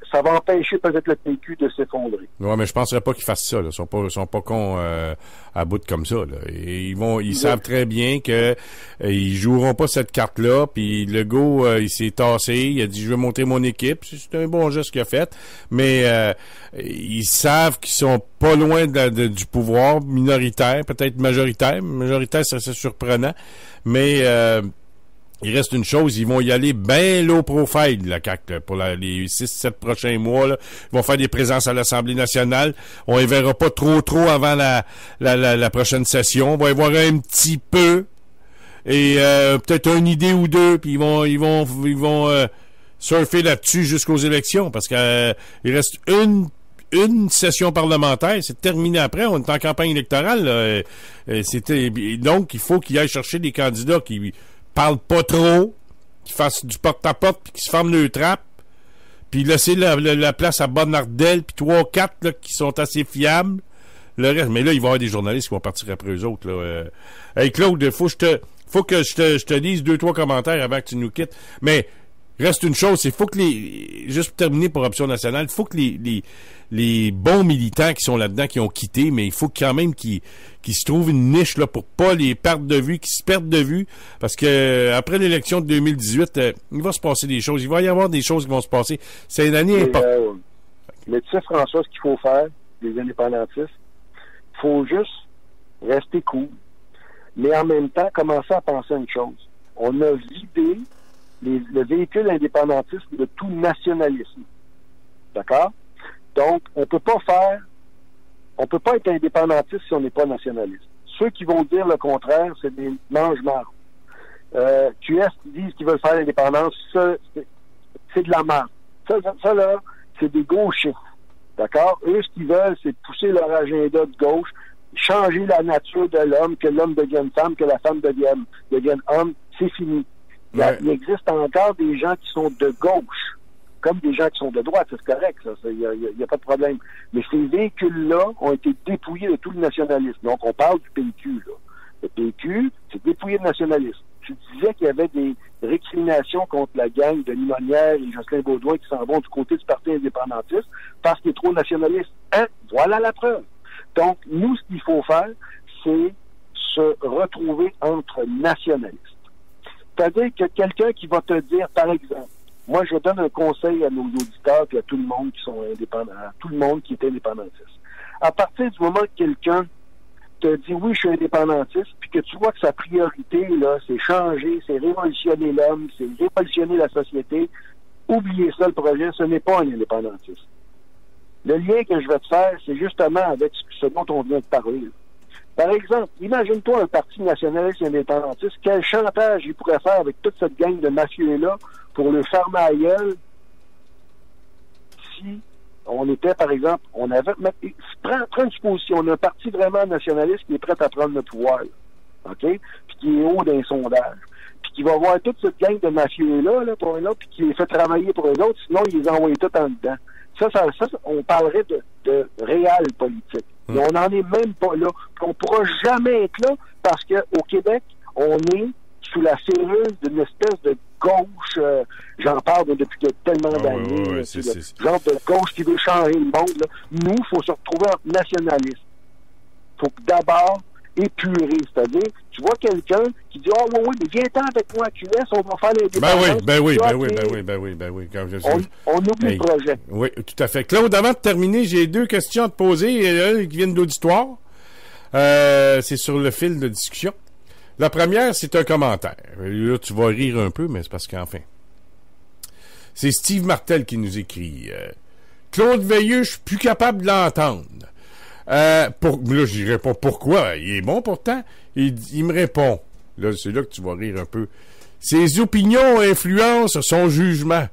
Ça va empêcher peut-être le PQ de s'effondrer. Ouais, mais je penserais pas qu'ils fassent ça. Là. Ils sont pas cons à bout comme ça. Là. Et ils savent très bien que ils joueront pas cette carte-là. Puis Legault, il s'est tassé. Il a dit, je vais monter mon équipe. C'est un bon geste qu'il a fait. Mais ils savent qu'ils sont pas loin du pouvoir minoritaire, peut-être majoritaire. Majoritaire, c'est surprenant. Mais il reste une chose, ils vont y aller bien low profile, la CAQ, pour les 6-7 prochains mois. Là. Ils vont faire des présences à l'Assemblée nationale. On les verra pas trop avant la prochaine session. On va y voir un petit peu. Et peut-être une idée ou deux, puis ils vont surfer là-dessus jusqu'aux élections. Parce que il reste une session parlementaire, c'est terminé après, on est en campagne électorale. Donc, il faut qu'ils aillent chercher des candidats qui parlent pas trop, qui fassent du porte-à-porte, puis qui se ferment le trappe, puis laisser la place à Bonnardel, puis 3-4 qui sont assez fiables. Le reste, mais là, il va y avoir des journalistes qui vont partir après eux autres. Là. Hey Claude, faut que je te lise 2-3 commentaires avant que tu nous quittes. Mais reste une chose, c'est faut que juste pour terminer pour Option nationale, il faut que les bons militants qui sont là-dedans, qui ont quitté, mais il faut quand même qu'ils se trouvent une niche là pour pas les perdre de vue, qu'ils se perdent de vue, parce que après l'élection de 2018, il va se passer des choses, il va y avoir des choses qui vont se passer. C'est une année importante. Mais tu sais, François, ce qu'il faut faire, les indépendantistes, il faut juste rester cool, mais en même temps, commencer à penser à une chose. On a vidé le véhicule indépendantiste de tout nationalisme. D'accord? Donc, on peut pas être indépendantiste si on n'est pas nationaliste. Ceux qui vont dire le contraire, c'est des mange-marde. QS disent qu'ils veulent faire l'indépendance, ça, c'est de la merde. Ça là, c'est des gauchistes. D'accord? Eux, ce qu'ils veulent, c'est pousser leur agenda de gauche, changer la nature de l'homme, que l'homme devienne femme, que la femme devienne homme. C'est fini. Il existe encore des gens qui sont de gauche, comme des gens qui sont de droite, c'est correct, ça. Il n'y a pas de problème. Mais ces véhicules-là ont été dépouillés de tout le nationalisme. Donc, on parle du PQ, là. Le PQ, c'est dépouillé de nationalisme. tu disais qu'il y avait des récriminations contre la gang de Limonière et Jocelyn Baudouin qui s'en vont du côté du Parti indépendantiste parce qu'il est trop nationaliste. Hein? Voilà la preuve. Donc, nous, ce qu'il faut faire, c'est se retrouver entre nationalistes. C'est-à-dire que quelqu'un qui va te dire, par exemple, moi, je donne un conseil à nos auditeurs et à tout le monde qui sont indépendants, à tout le monde qui est indépendantiste. À partir du moment que quelqu'un te dit oui, je suis indépendantiste, puis que tu vois que sa priorité, là, c'est changer, c'est révolutionner l'homme, c'est révolutionner la société, oubliez ça, le projet, ce n'est pas un indépendantiste. Le lien que je vais te faire, c'est justement avec ce dont on vient de parler. Là. Par exemple, imagine-toi un parti nationaliste indépendantiste, quel chantage il pourrait faire avec toute cette gang de mafieux-là pour le fermer à gueule si on était, par exemple, on avait... Prends une supposition, on a un parti vraiment nationaliste qui est prêt à prendre le pouvoir, là, OK? Puis qui est haut dans les sondages. Puis qui va voir toute cette gang de mafieux-là, là, pour eux autres, puis qui les fait travailler pour eux autres, sinon ils les envoient tout en dedans. Ça, on parlerait de réel politique. Mais on n'en est même pas là. On ne pourra jamais être là parce qu'au Québec, on est sous la cellule d'une espèce de gauche, j'en parle depuis tellement d'années, genre de gauche qui veut changer le monde. Là. Nous, il faut se retrouver en nationaliste. Il faut d'abord épurer, c'est-à-dire, tu vois quelqu'un qui dit « Ah oui, mais viens-t'en avec moi à QS, on va faire l'indépendance. » Ben oui. On oublie le projet. Oui, tout à fait. Claude, avant de terminer, j'ai 2 questions à te poser qui viennent d'auditoire. C'est sur le fil de discussion. La première, c'est un commentaire. Là, tu vas rire un peu, mais c'est parce qu'enfin. C'est Steve Martel qui nous écrit. Claude Veilleux, je suis plus capable de l'entendre. Là, j'y réponds pourquoi. Il est bon pourtant. Il me répond. Là, c'est là que tu vas rire un peu. Ses opinions influencent son jugement.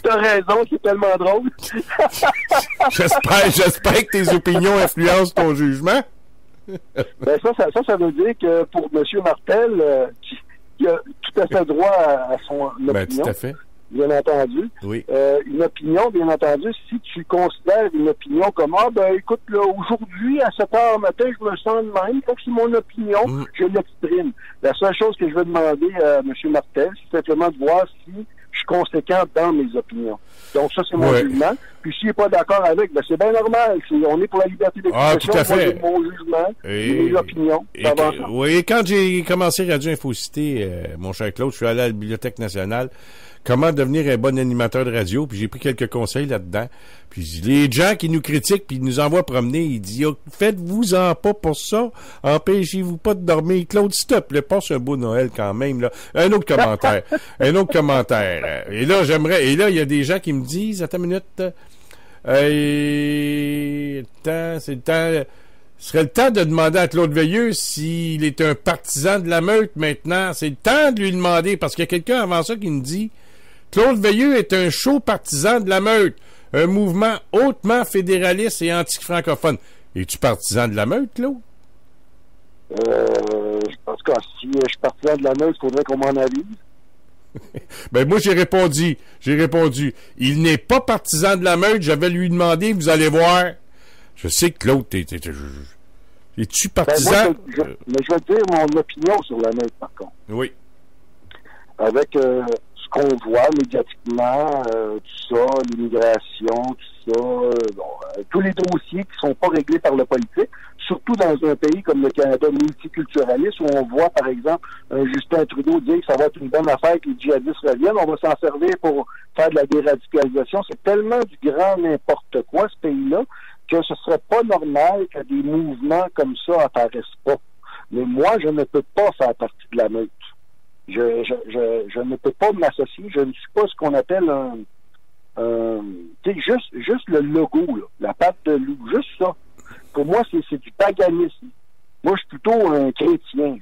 T'as raison, c'est tellement drôle. J'espère que tes opinions influencent ton jugement. Ben ça veut dire que pour M. Martel, qui a tout à fait droit à son opinion. Ben, tout à fait. Bien entendu. Oui. Une opinion, bien entendu, si tu considères une opinion comme écoute, là, aujourd'hui, à 7h matin, je me sens de même, donc c'est mon opinion, je l'exprime. La seule chose que je vais demander à M. Martel, c'est simplement de voir si je suis conséquent dans mes opinions. Donc ça, c'est mon jugement. Puis s'il n'est pas d'accord avec, ben c'est bien normal. On est pour la liberté d'expression. Tout à fait. Moi, j'ai mon jugement, mes opinions. Oui, quand j'ai commencé Radio Infocité, mon cher Claude, je suis allé à la Bibliothèque nationale. Comment devenir un bon animateur de radio, puis j'ai pris quelques conseils là-dedans. Puis les gens qui nous critiquent, puis ils nous envoient promener, ils disent faites-vous-en pas pour ça, empêchez-vous pas de dormir. Claude, s'il te plaît, passe un beau Noël quand même. Là. Un autre commentaire. Et là, il y a des gens qui me disent, attends une minute, ce serait le temps de demander à Claude Veilleux s'il est un partisan de la meute maintenant. C'est le temps de lui demander, parce qu'il y a quelqu'un avant ça qui me dit Claude Veilleux est un chaud partisan de la meute, un mouvement hautement fédéraliste et anti-francophone. Es-tu partisan de la meute, Claude? En tout cas, si je suis partisan de la meute, il faudrait qu'on m'en avise. Ben moi, j'ai répondu. Il n'est pas partisan de la meute, je vais lui demander, vous allez voir. Je sais que Claude, es-tu partisan? Mais je vais te dire mon opinion sur la meute, par contre. Oui. Avec ce qu'on voit médiatiquement, tout ça, l'immigration, tout ça, tous les dossiers qui sont pas réglés par le politique, surtout dans un pays comme le Canada multiculturaliste, où on voit, par exemple, Justin Trudeau dire que ça va être une bonne affaire que les djihadistes reviennent, on va s'en servir pour faire de la déradicalisation. C'est tellement du grand n'importe quoi, ce pays-là, que ce serait pas normal que des mouvements comme ça apparaissent pas. Mais moi, je ne peux pas faire partie de la meute. Je ne peux pas m'associer. Je ne suis pas ce qu'on appelle juste le logo, là, la patte de loup, juste ça. Pour moi, c'est du paganisme. Moi, je suis plutôt un chrétien.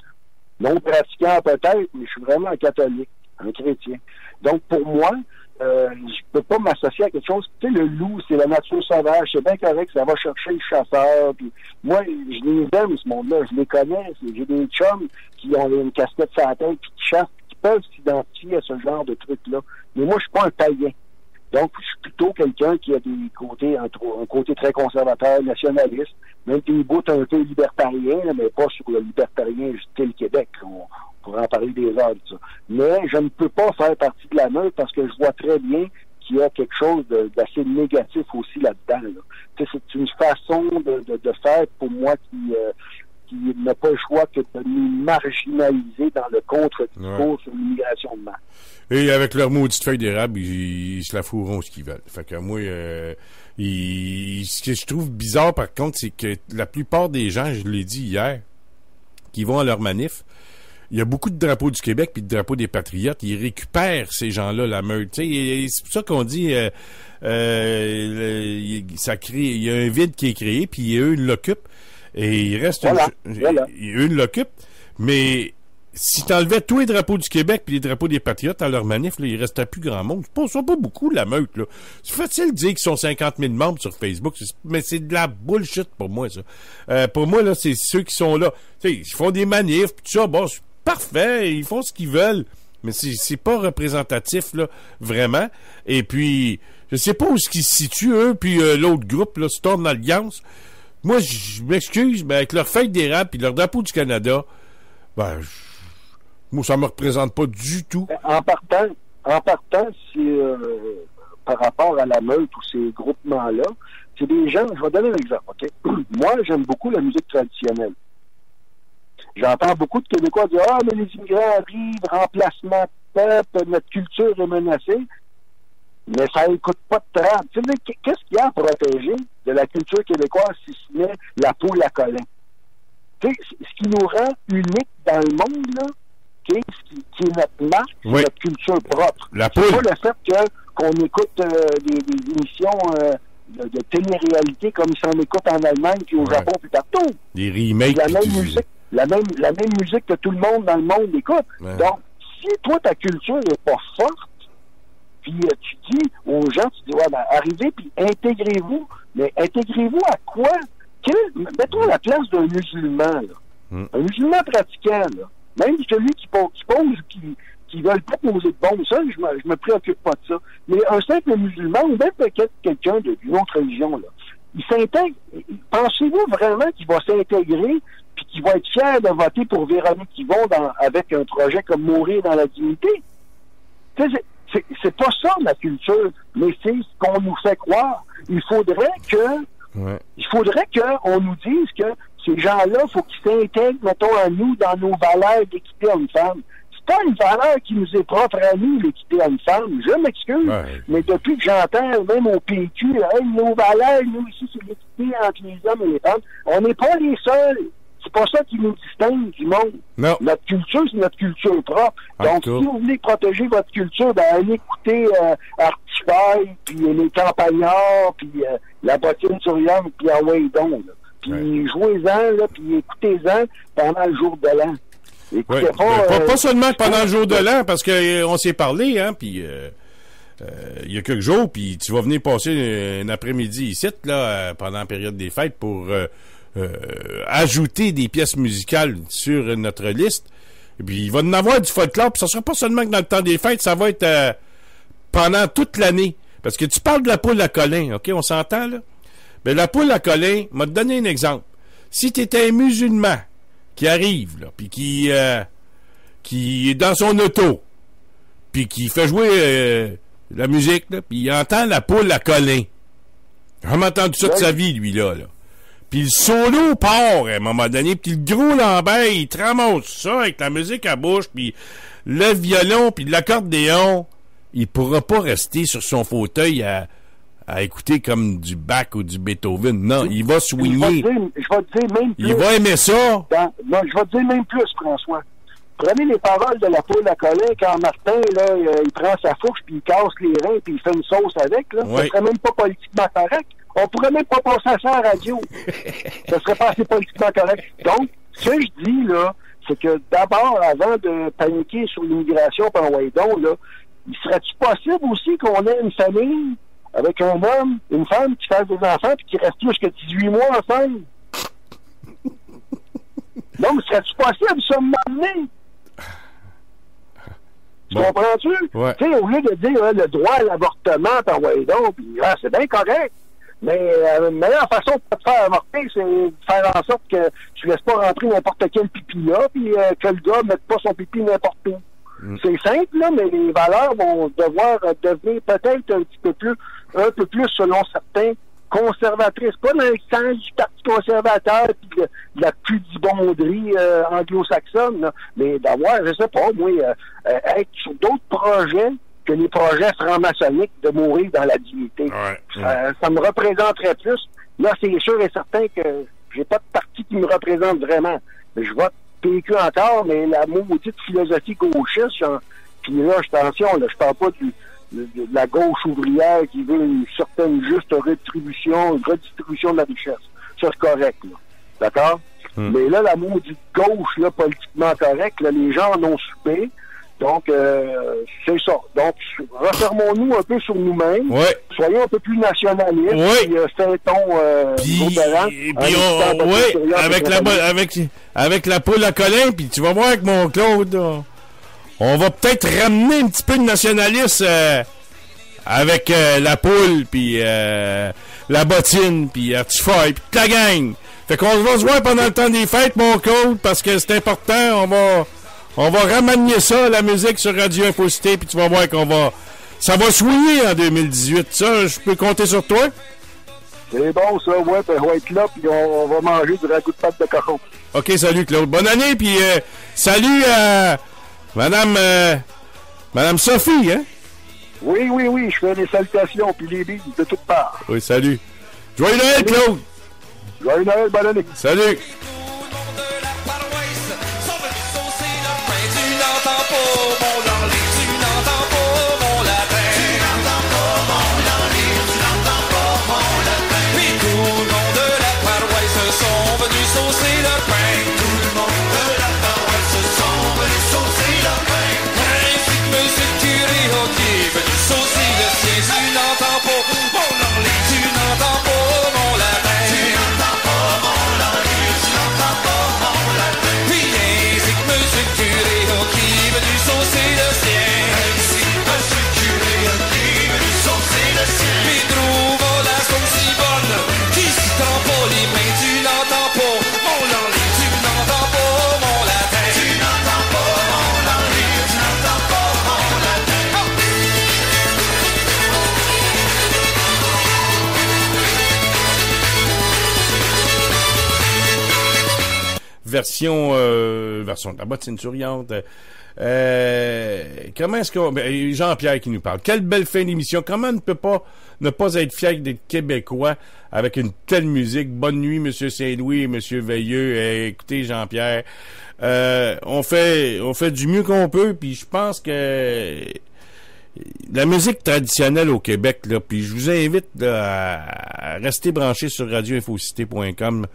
Non pratiquant peut-être, mais je suis vraiment un catholique, un chrétien. Donc, pour moi, je peux pas m'associer à quelque chose. Tu sais, le loup, c'est la nature sauvage. C'est bien correct, ça va chercher le chasseur. Puis moi, je les aime, ce monde-là. Je les connais. J'ai des chums qui ont une casquette sur la tête, puis qui chassent, qui peuvent s'identifier à ce genre de truc-là. Mais moi, je suis pas un païen. Donc, je suis plutôt quelqu'un qui a des côtés, un côté très conservateur, nationaliste, même des bouts un peu libertariens, mais pas sur le libertarien style Québec. On pourrait en parler des heures de ça. Mais je ne peux pas faire partie de la meute parce que je vois très bien qu'il y a quelque chose d'assez négatif aussi là-dedans. Là. C'est une façon de faire pour moi qui n'a pas le choix que de nous marginaliser dans le contre-discours sur l'immigration de masse. Et avec leur maudite feuille d'érable, ils se la fourront ce qu'ils veulent. Fait que moi, ce que je trouve bizarre par contre, c'est que la plupart des gens, je l'ai dit hier, qui vont à leur manif, il y a beaucoup de drapeaux du Québec puis de drapeaux des Patriotes. Ils récupèrent ces gens-là, la meute. Et c'est pour ça qu'on dit ça crée. Il y a un vide qui est créé, puis eux, ils l'occupent. Et il reste voilà. Eux, ils l'occupent. Mais si t'enlevais tous les drapeaux du Québec puis les drapeaux des Patriotes à leur manif, là, il restait plus grand monde. Ils sont pas beaucoup, la meute, là. C'est facile de dire qu'ils sont 50 000 membres sur Facebook, mais c'est de la bullshit pour moi, ça. Pour moi, là, c'est ceux qui sont là. Tu sais, ils font des manifs, pis tout ça, bon, c'est parfait, ils font ce qu'ils veulent. Mais c'est pas représentatif, là, vraiment. Et puis, je sais pas où est-ce qu'ils se situent, eux, puis l'autre groupe, là, Storm Alliance. Moi, je m'excuse, mais avec leur feuille d'érable puis leur drapeau du Canada, moi, ça me représente pas du tout. En partant, c'est par rapport à la meute ou ces groupements-là, c'est des gens, je vais donner un exemple, OK? Moi, j'aime beaucoup la musique traditionnelle. J'entends beaucoup de Québécois dire « Ah, mais les immigrants arrivent, remplacement de peuple, notre culture est menacée. » Mais ça n'écoute pas de trame. Tu sais, qu'est-ce qu'il y a à protéger de la culture québécoise si ce n'est la poule à colin? Tu sais, ce qui nous rend unique dans le monde, là, qui est notre marque, c'est notre culture propre. La poule. C'est pas le fait qu'on écoute des émissions de télé-réalité comme ils s'en écoutent en Allemagne puis au Japon puis partout. Des remakes. La même musique que tout le monde dans le monde écoute. Ouais. Donc, si toi, ta culture n'est pas forte, puis tu dis aux gens, tu dis, ouais, ben, arrivez, puis intégrez-vous. Mais intégrez-vous à quoi? Mettons la place d'un musulman, là. Un musulman pratiquant, là. Même celui qui pose, qui veulent pas poser de bombes, ça, je me préoccupe pas de ça. Mais un simple musulman, ou même peut-être quelqu'un d'une autre religion, là, il s'intègre. Pensez-vous vraiment qu'il va s'intégrer puis qu'il va être fier de voter pour Véronique Yvon avec un projet comme Mourir dans la dignité? C'est pas ça, la culture, mais c'est ce qu'on nous fait croire. Il faudrait qu'on nous dise que ces gens-là, il faut qu'ils s'intègrent, mettons, à nous, dans nos valeurs d'équité homme-femme. C'est pas une valeur qui nous est propre à nous, l'équité homme-femme. Je m'excuse, mais depuis que j'entends, même au PQ, hey, nos valeurs, nous, ici, c'est l'équité entre les hommes et les femmes, on n'est pas les seuls. C'est pas ça qui nous distingue du monde. Non. Notre culture, c'est notre culture propre. Donc, si vous voulez protéger votre culture, ben, allez écouter Artify, puis les Campagnards, puis la bottine souriante, puis Away Don. Puis jouez-en, là, puis écoutez-en pendant le jour de l'an. Écoutez pas seulement pendant le jour de l'an, parce qu'on s'est parlé, hein, puis il y a quelques jours, puis tu vas venir passer un après-midi ici, là, pendant la période des fêtes, pour ajouter des pièces musicales sur notre liste. Et puis, il va en avoir du folklore, puis ça sera pas seulement que dans le temps des fêtes, ça va être pendant toute l'année. Parce que tu parles de la poule à colin, OK? On s'entend, là? Ben, la poule à colin, m'a donné un exemple. Si t'étais un musulman qui arrive, là, puis qui est dans son auto, puis qui fait jouer la musique, là, puis il entend la poule à colin. Il a jamais entendu ça de sa vie, lui-là, là. Puis le solo part à un moment donné, puis le gros Lambert, il te ramasse ça avec la musique à bouche, puis le violon, puis l'accordéon. Il pourra pas rester sur son fauteuil à écouter comme du Bach ou du Beethoven. Non, il va swinguer. Je vais te dire même plus. Il va aimer ça. Non, je vais te dire même plus, François. Prenez les paroles de la poule à colin quand Martin, là, il prend sa fourche, puis il casse les reins, puis il fait une sauce avec, là. Ça serait même pas politiquement correct. On pourrait même pas passer ça à la radio. Ça serait pas assez politiquement correct. Donc, ce que je dis, là, c'est que d'abord, avant de paniquer sur l'immigration par Waydon, là, il serait-tu possible aussi qu'on ait une famille avec un homme, une femme qui fasse des enfants puis qui reste plus que 18 mois ensemble? Non, mais serait-tu possible, ça, m'amener? Tu comprends-tu? Ouais. Tu sais, au lieu de dire le droit à l'avortement, par ouais donc, puis c'est bien correct. Mais la meilleure façon de te faire avorter, c'est de faire en sorte que tu laisses pas rentrer n'importe quel pipi là, puis que le gars mette pas son pipi n'importe où. C'est simple, là, mais les valeurs vont devoir devenir peut-être un peu plus, selon certains, conservatrices. Pas dans le sens du Parti conservateur puis de la pudibonderie anglo-saxonne, là, mais d'avoir, je sais pas, moi, être sur d'autres projets que les projets franc-maçonniques de mourir dans la dignité. Ça me représenterait plus. Là, c'est sûr et certain que j'ai pas de parti qui me représente vraiment. Mais je vote PQ encore, mais la maudite philosophie gauchiste, puis là, attention, là, je parle pas de la gauche ouvrière qui veut une certaine juste redistribution de la richesse. Ça, c'est correct, là. D'accord? Mais là, la maudite gauche, là, politiquement correcte, là, les gens en ont soupé. Donc, c'est ça. Donc, refermons-nous un peu sur nous-mêmes. Ouais. Soyons un peu plus nationalistes. Ouais. Puis, avec la poule à Colin, puis tu vas voir avec mon Claude, on va peut-être ramener un petit peu de nationalisme avec la poule, puis la bottine, puis Artifoy, puis toute la gang. Fait qu'on va se voir pendant le temps des fêtes, mon Claude, parce que c'est important. On va remanier ça, la musique sur Radio Infocité, puis tu vas voir ça va souiller en 2018. Ça, je peux compter sur toi? C'est bon, ça, ouais, puis on va être là, puis on va manger du ragoût de pâte de cochon. OK, salut, Claude. Bonne année, puis salut à Madame Sophie, hein? Oui, je fais des salutations, puis les billes de toutes parts. Oui, salut. Joyeux Noël, Claude! Joyeux Noël, bonne année. Salut! Version de la bottine souriante. Comment est-ce qu'on... Jean-Pierre qui nous parle. Quelle belle fin d'émission. Comment ne pas être fier d'être Québécois avec une telle musique? Bonne nuit, M. Saint-Louis et M. Veilleux. Écoutez, Jean-Pierre, on fait du mieux qu'on peut, puis je pense que la musique traditionnelle au Québec, là, puis je vous invite là, à rester branché sur radioinfocité.com.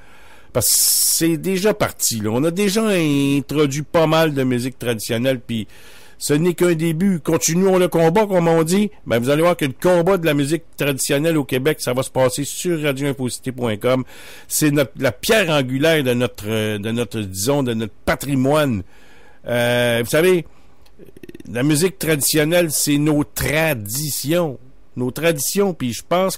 Parce que c'est déjà parti, là. On a déjà introduit pas mal de musique traditionnelle, puis ce n'est qu'un début. Continuons le combat, comme on dit. Ben, vous allez voir que le combat de la musique traditionnelle au Québec, ça va se passer sur radioinfocité.com. C'est la pierre angulaire de notre patrimoine. Vous savez, la musique traditionnelle, c'est nos traditions. Puis je pense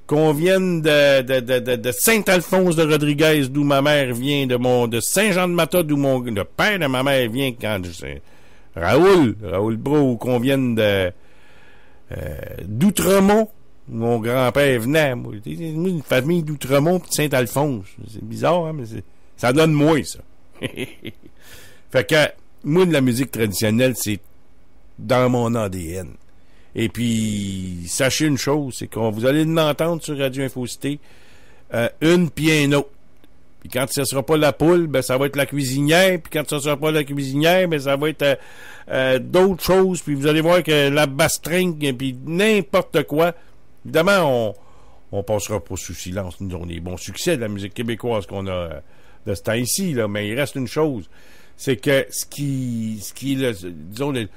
qu'on vienne de Saint-Alphonse de Rodriguez, d'où ma mère vient, de Saint-Jean-de-Mata, d'où le père de ma mère vient, quand Raoul Bro, qu'on vienne d'Outremont, où mon grand-père venait. Moi, une famille d'Outremont et de Saint-Alphonse. C'est bizarre, hein, mais ça donne moins, ça. Fait que, moi, de la musique traditionnelle, c'est dans mon ADN. Et puis, sachez une chose, c'est qu'on vous allez l'entendre sur Radio Infocité, une puis un autre. Puis quand ce sera pas la poule, ben ça va être la cuisinière. Puis quand ce sera pas la cuisinière, ben ça va être d'autres choses. Puis vous allez voir que la bastringue, puis n'importe quoi. Évidemment, on passera pas sous silence. Nous avons des bons succès de la musique québécoise qu'on a de ce temps-ci, là. Mais il reste une chose, c'est que ce qui est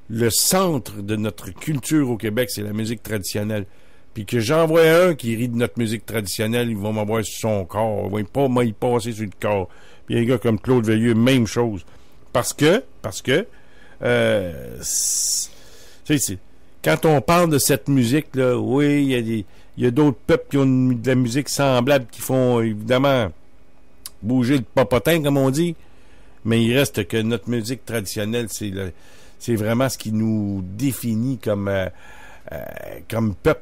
le centre de notre culture au Québec, c'est la musique traditionnelle. Puis que j'en vois un qui rit de notre musique traditionnelle, il va m'avoir sur son corps. Il va pas m'y passer sur le corps. Puis un gars comme Claude Veilleux, même chose. Parce que quand on parle de cette musique-là, oui, il y a d'autres peuples qui ont de la musique semblable, qui font évidemment bouger le popotin, comme on dit, mais il reste que notre musique traditionnelle, c'est vraiment ce qui nous définit comme peuple.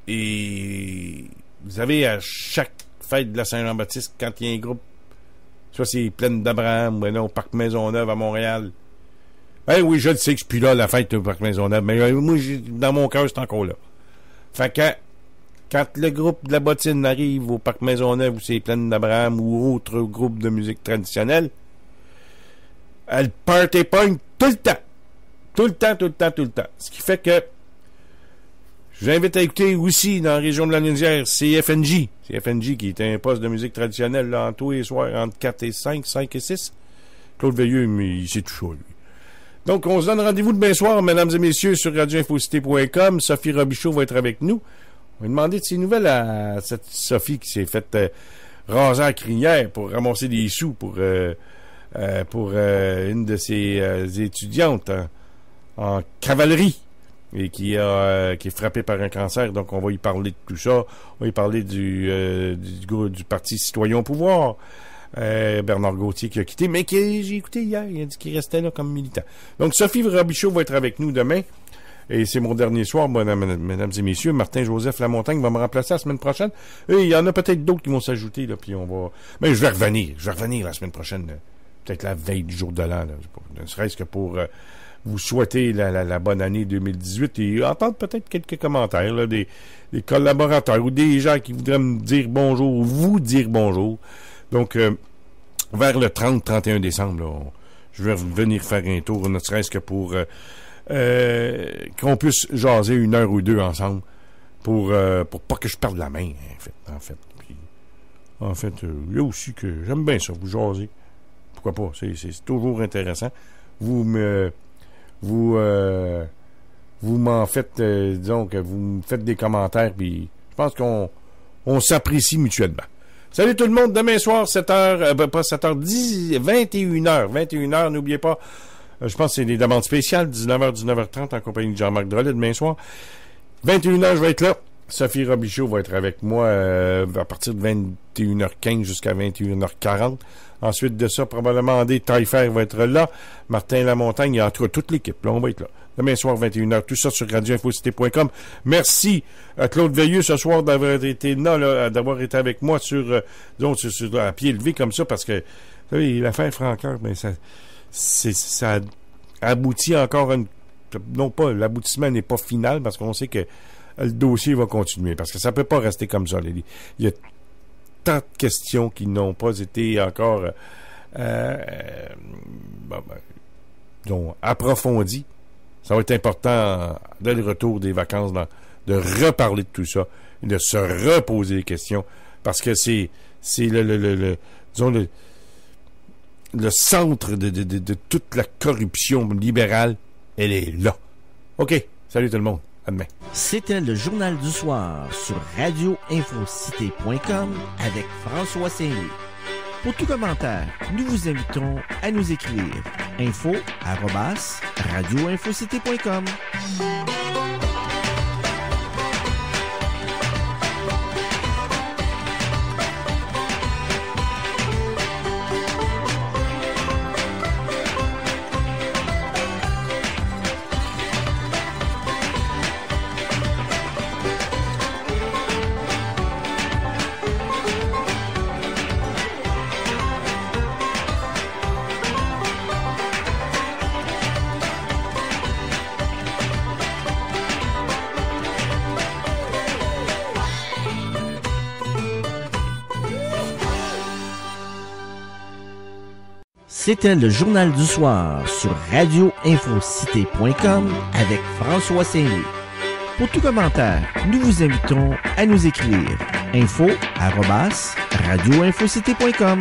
Et vous savez, à chaque fête de la Saint-Jean-Baptiste, quand il y a un groupe, soit c'est Plaine d'Abraham, ou non, au Parc Maisonneuve à Montréal. Ben oui, je le sais que je suis plus là, la fête au Parc Maisonneuve, mais moi, dans mon cœur, c'est encore là. Fait que quand le groupe de la bottine arrive au Parc Maisonneuve, ou c'est Plaine d'Abraham, ou autre groupe de musique traditionnelle, elle party point tout le temps. Tout le temps. Ce qui fait que je vous invite à écouter aussi dans la région de la Linière CFNJ. CFNJ qui est un poste de musique traditionnelle là, en tous les soirs entre 4 et 5 et 6. Claude Veilleux, mais il sait tout ça, lui. Donc, on se donne rendez-vous demain soir, mesdames et messieurs, sur radioinfocité.com. Sophie Robichaud va être avec nous. On va demander de ses nouvelles à cette Sophie qui s'est faite raser à crinière pour ramasser des sous pour une de ses étudiantes en cavalerie et qui est frappée par un cancer. Donc, on va y parler de tout ça. On va y parler du Parti citoyen au pouvoir. Bernard Gauthier qui a quitté, mais j'ai écouté hier, il a dit qu'il restait là comme militant. Donc, Sophie Robichaud va être avec nous demain. Et c'est mon dernier soir, mesdames et messieurs. Martin-Joseph Lamontagne va me remplacer la semaine prochaine. Et il y en a peut-être d'autres qui vont s'ajouter, là, puis on va... Mais je vais revenir la semaine prochaine. Peut-être la veille du jour de l'an, là. Ne serait-ce que pour vous souhaiter la bonne année 2018 et entendre peut-être quelques commentaires, là, des collaborateurs ou des gens qui voudraient me dire bonjour ou vous dire bonjour. Donc, vers le 30-31 décembre, là, je vais venir faire un tour, ne serait-ce que pour qu'on puisse jaser 1 heure ou 2 ensemble pour pas que je perde la main, en fait. Puis, en fait, il y a aussi que j'aime bien ça, vous jaser. Pourquoi pas? C'est toujours intéressant. Vous m'en faites, disons que vous me faites des commentaires, puis je pense qu'on s'apprécie mutuellement. Salut tout le monde, demain soir, 7h, pas 7h, 21h. 21h, n'oubliez pas, je pense que c'est des demandes spéciales, 19h, 19h30 en compagnie de Jean-Marc Drolet demain soir. 21h, je vais être là. Sophie Robichaud va être avec moi à partir de 21h15 jusqu'à 21h40. Ensuite de ça, probablement André Taillefer va être là. Martin Lamontagne, et en tout cas toute l'équipe. Là, on va être là. Demain soir, 21h. Tout ça sur radioinfocité.com. Merci à Claude Veilleux ce soir d'avoir été là, d'avoir été avec moi sur à pied levé comme ça, parce que vous savez, l'affaire Francoeur, ben ça aboutit encore non pas, l'aboutissement n'est pas final parce qu'on sait que le dossier va continuer, parce que ça peut pas rester comme ça. Il y a tant de questions qui n'ont pas été encore approfondies. Ça va être important, dès le retour des vacances, de reparler de tout ça, et de se reposer des questions, parce que c'est le centre de toute la corruption libérale, elle est là. OK, salut tout le monde, à demain. C'était le Journal du Soir sur radioinfocité.com avec François Saint-Louis. Pour tout commentaire, nous vous invitons à nous écrire info@radioinfocité.com. C'était le Journal du Soir sur radioinfocité.com avec François Saint-Louis. Pour tout commentaire, nous vous invitons à nous écrire info@radioinfocité.com.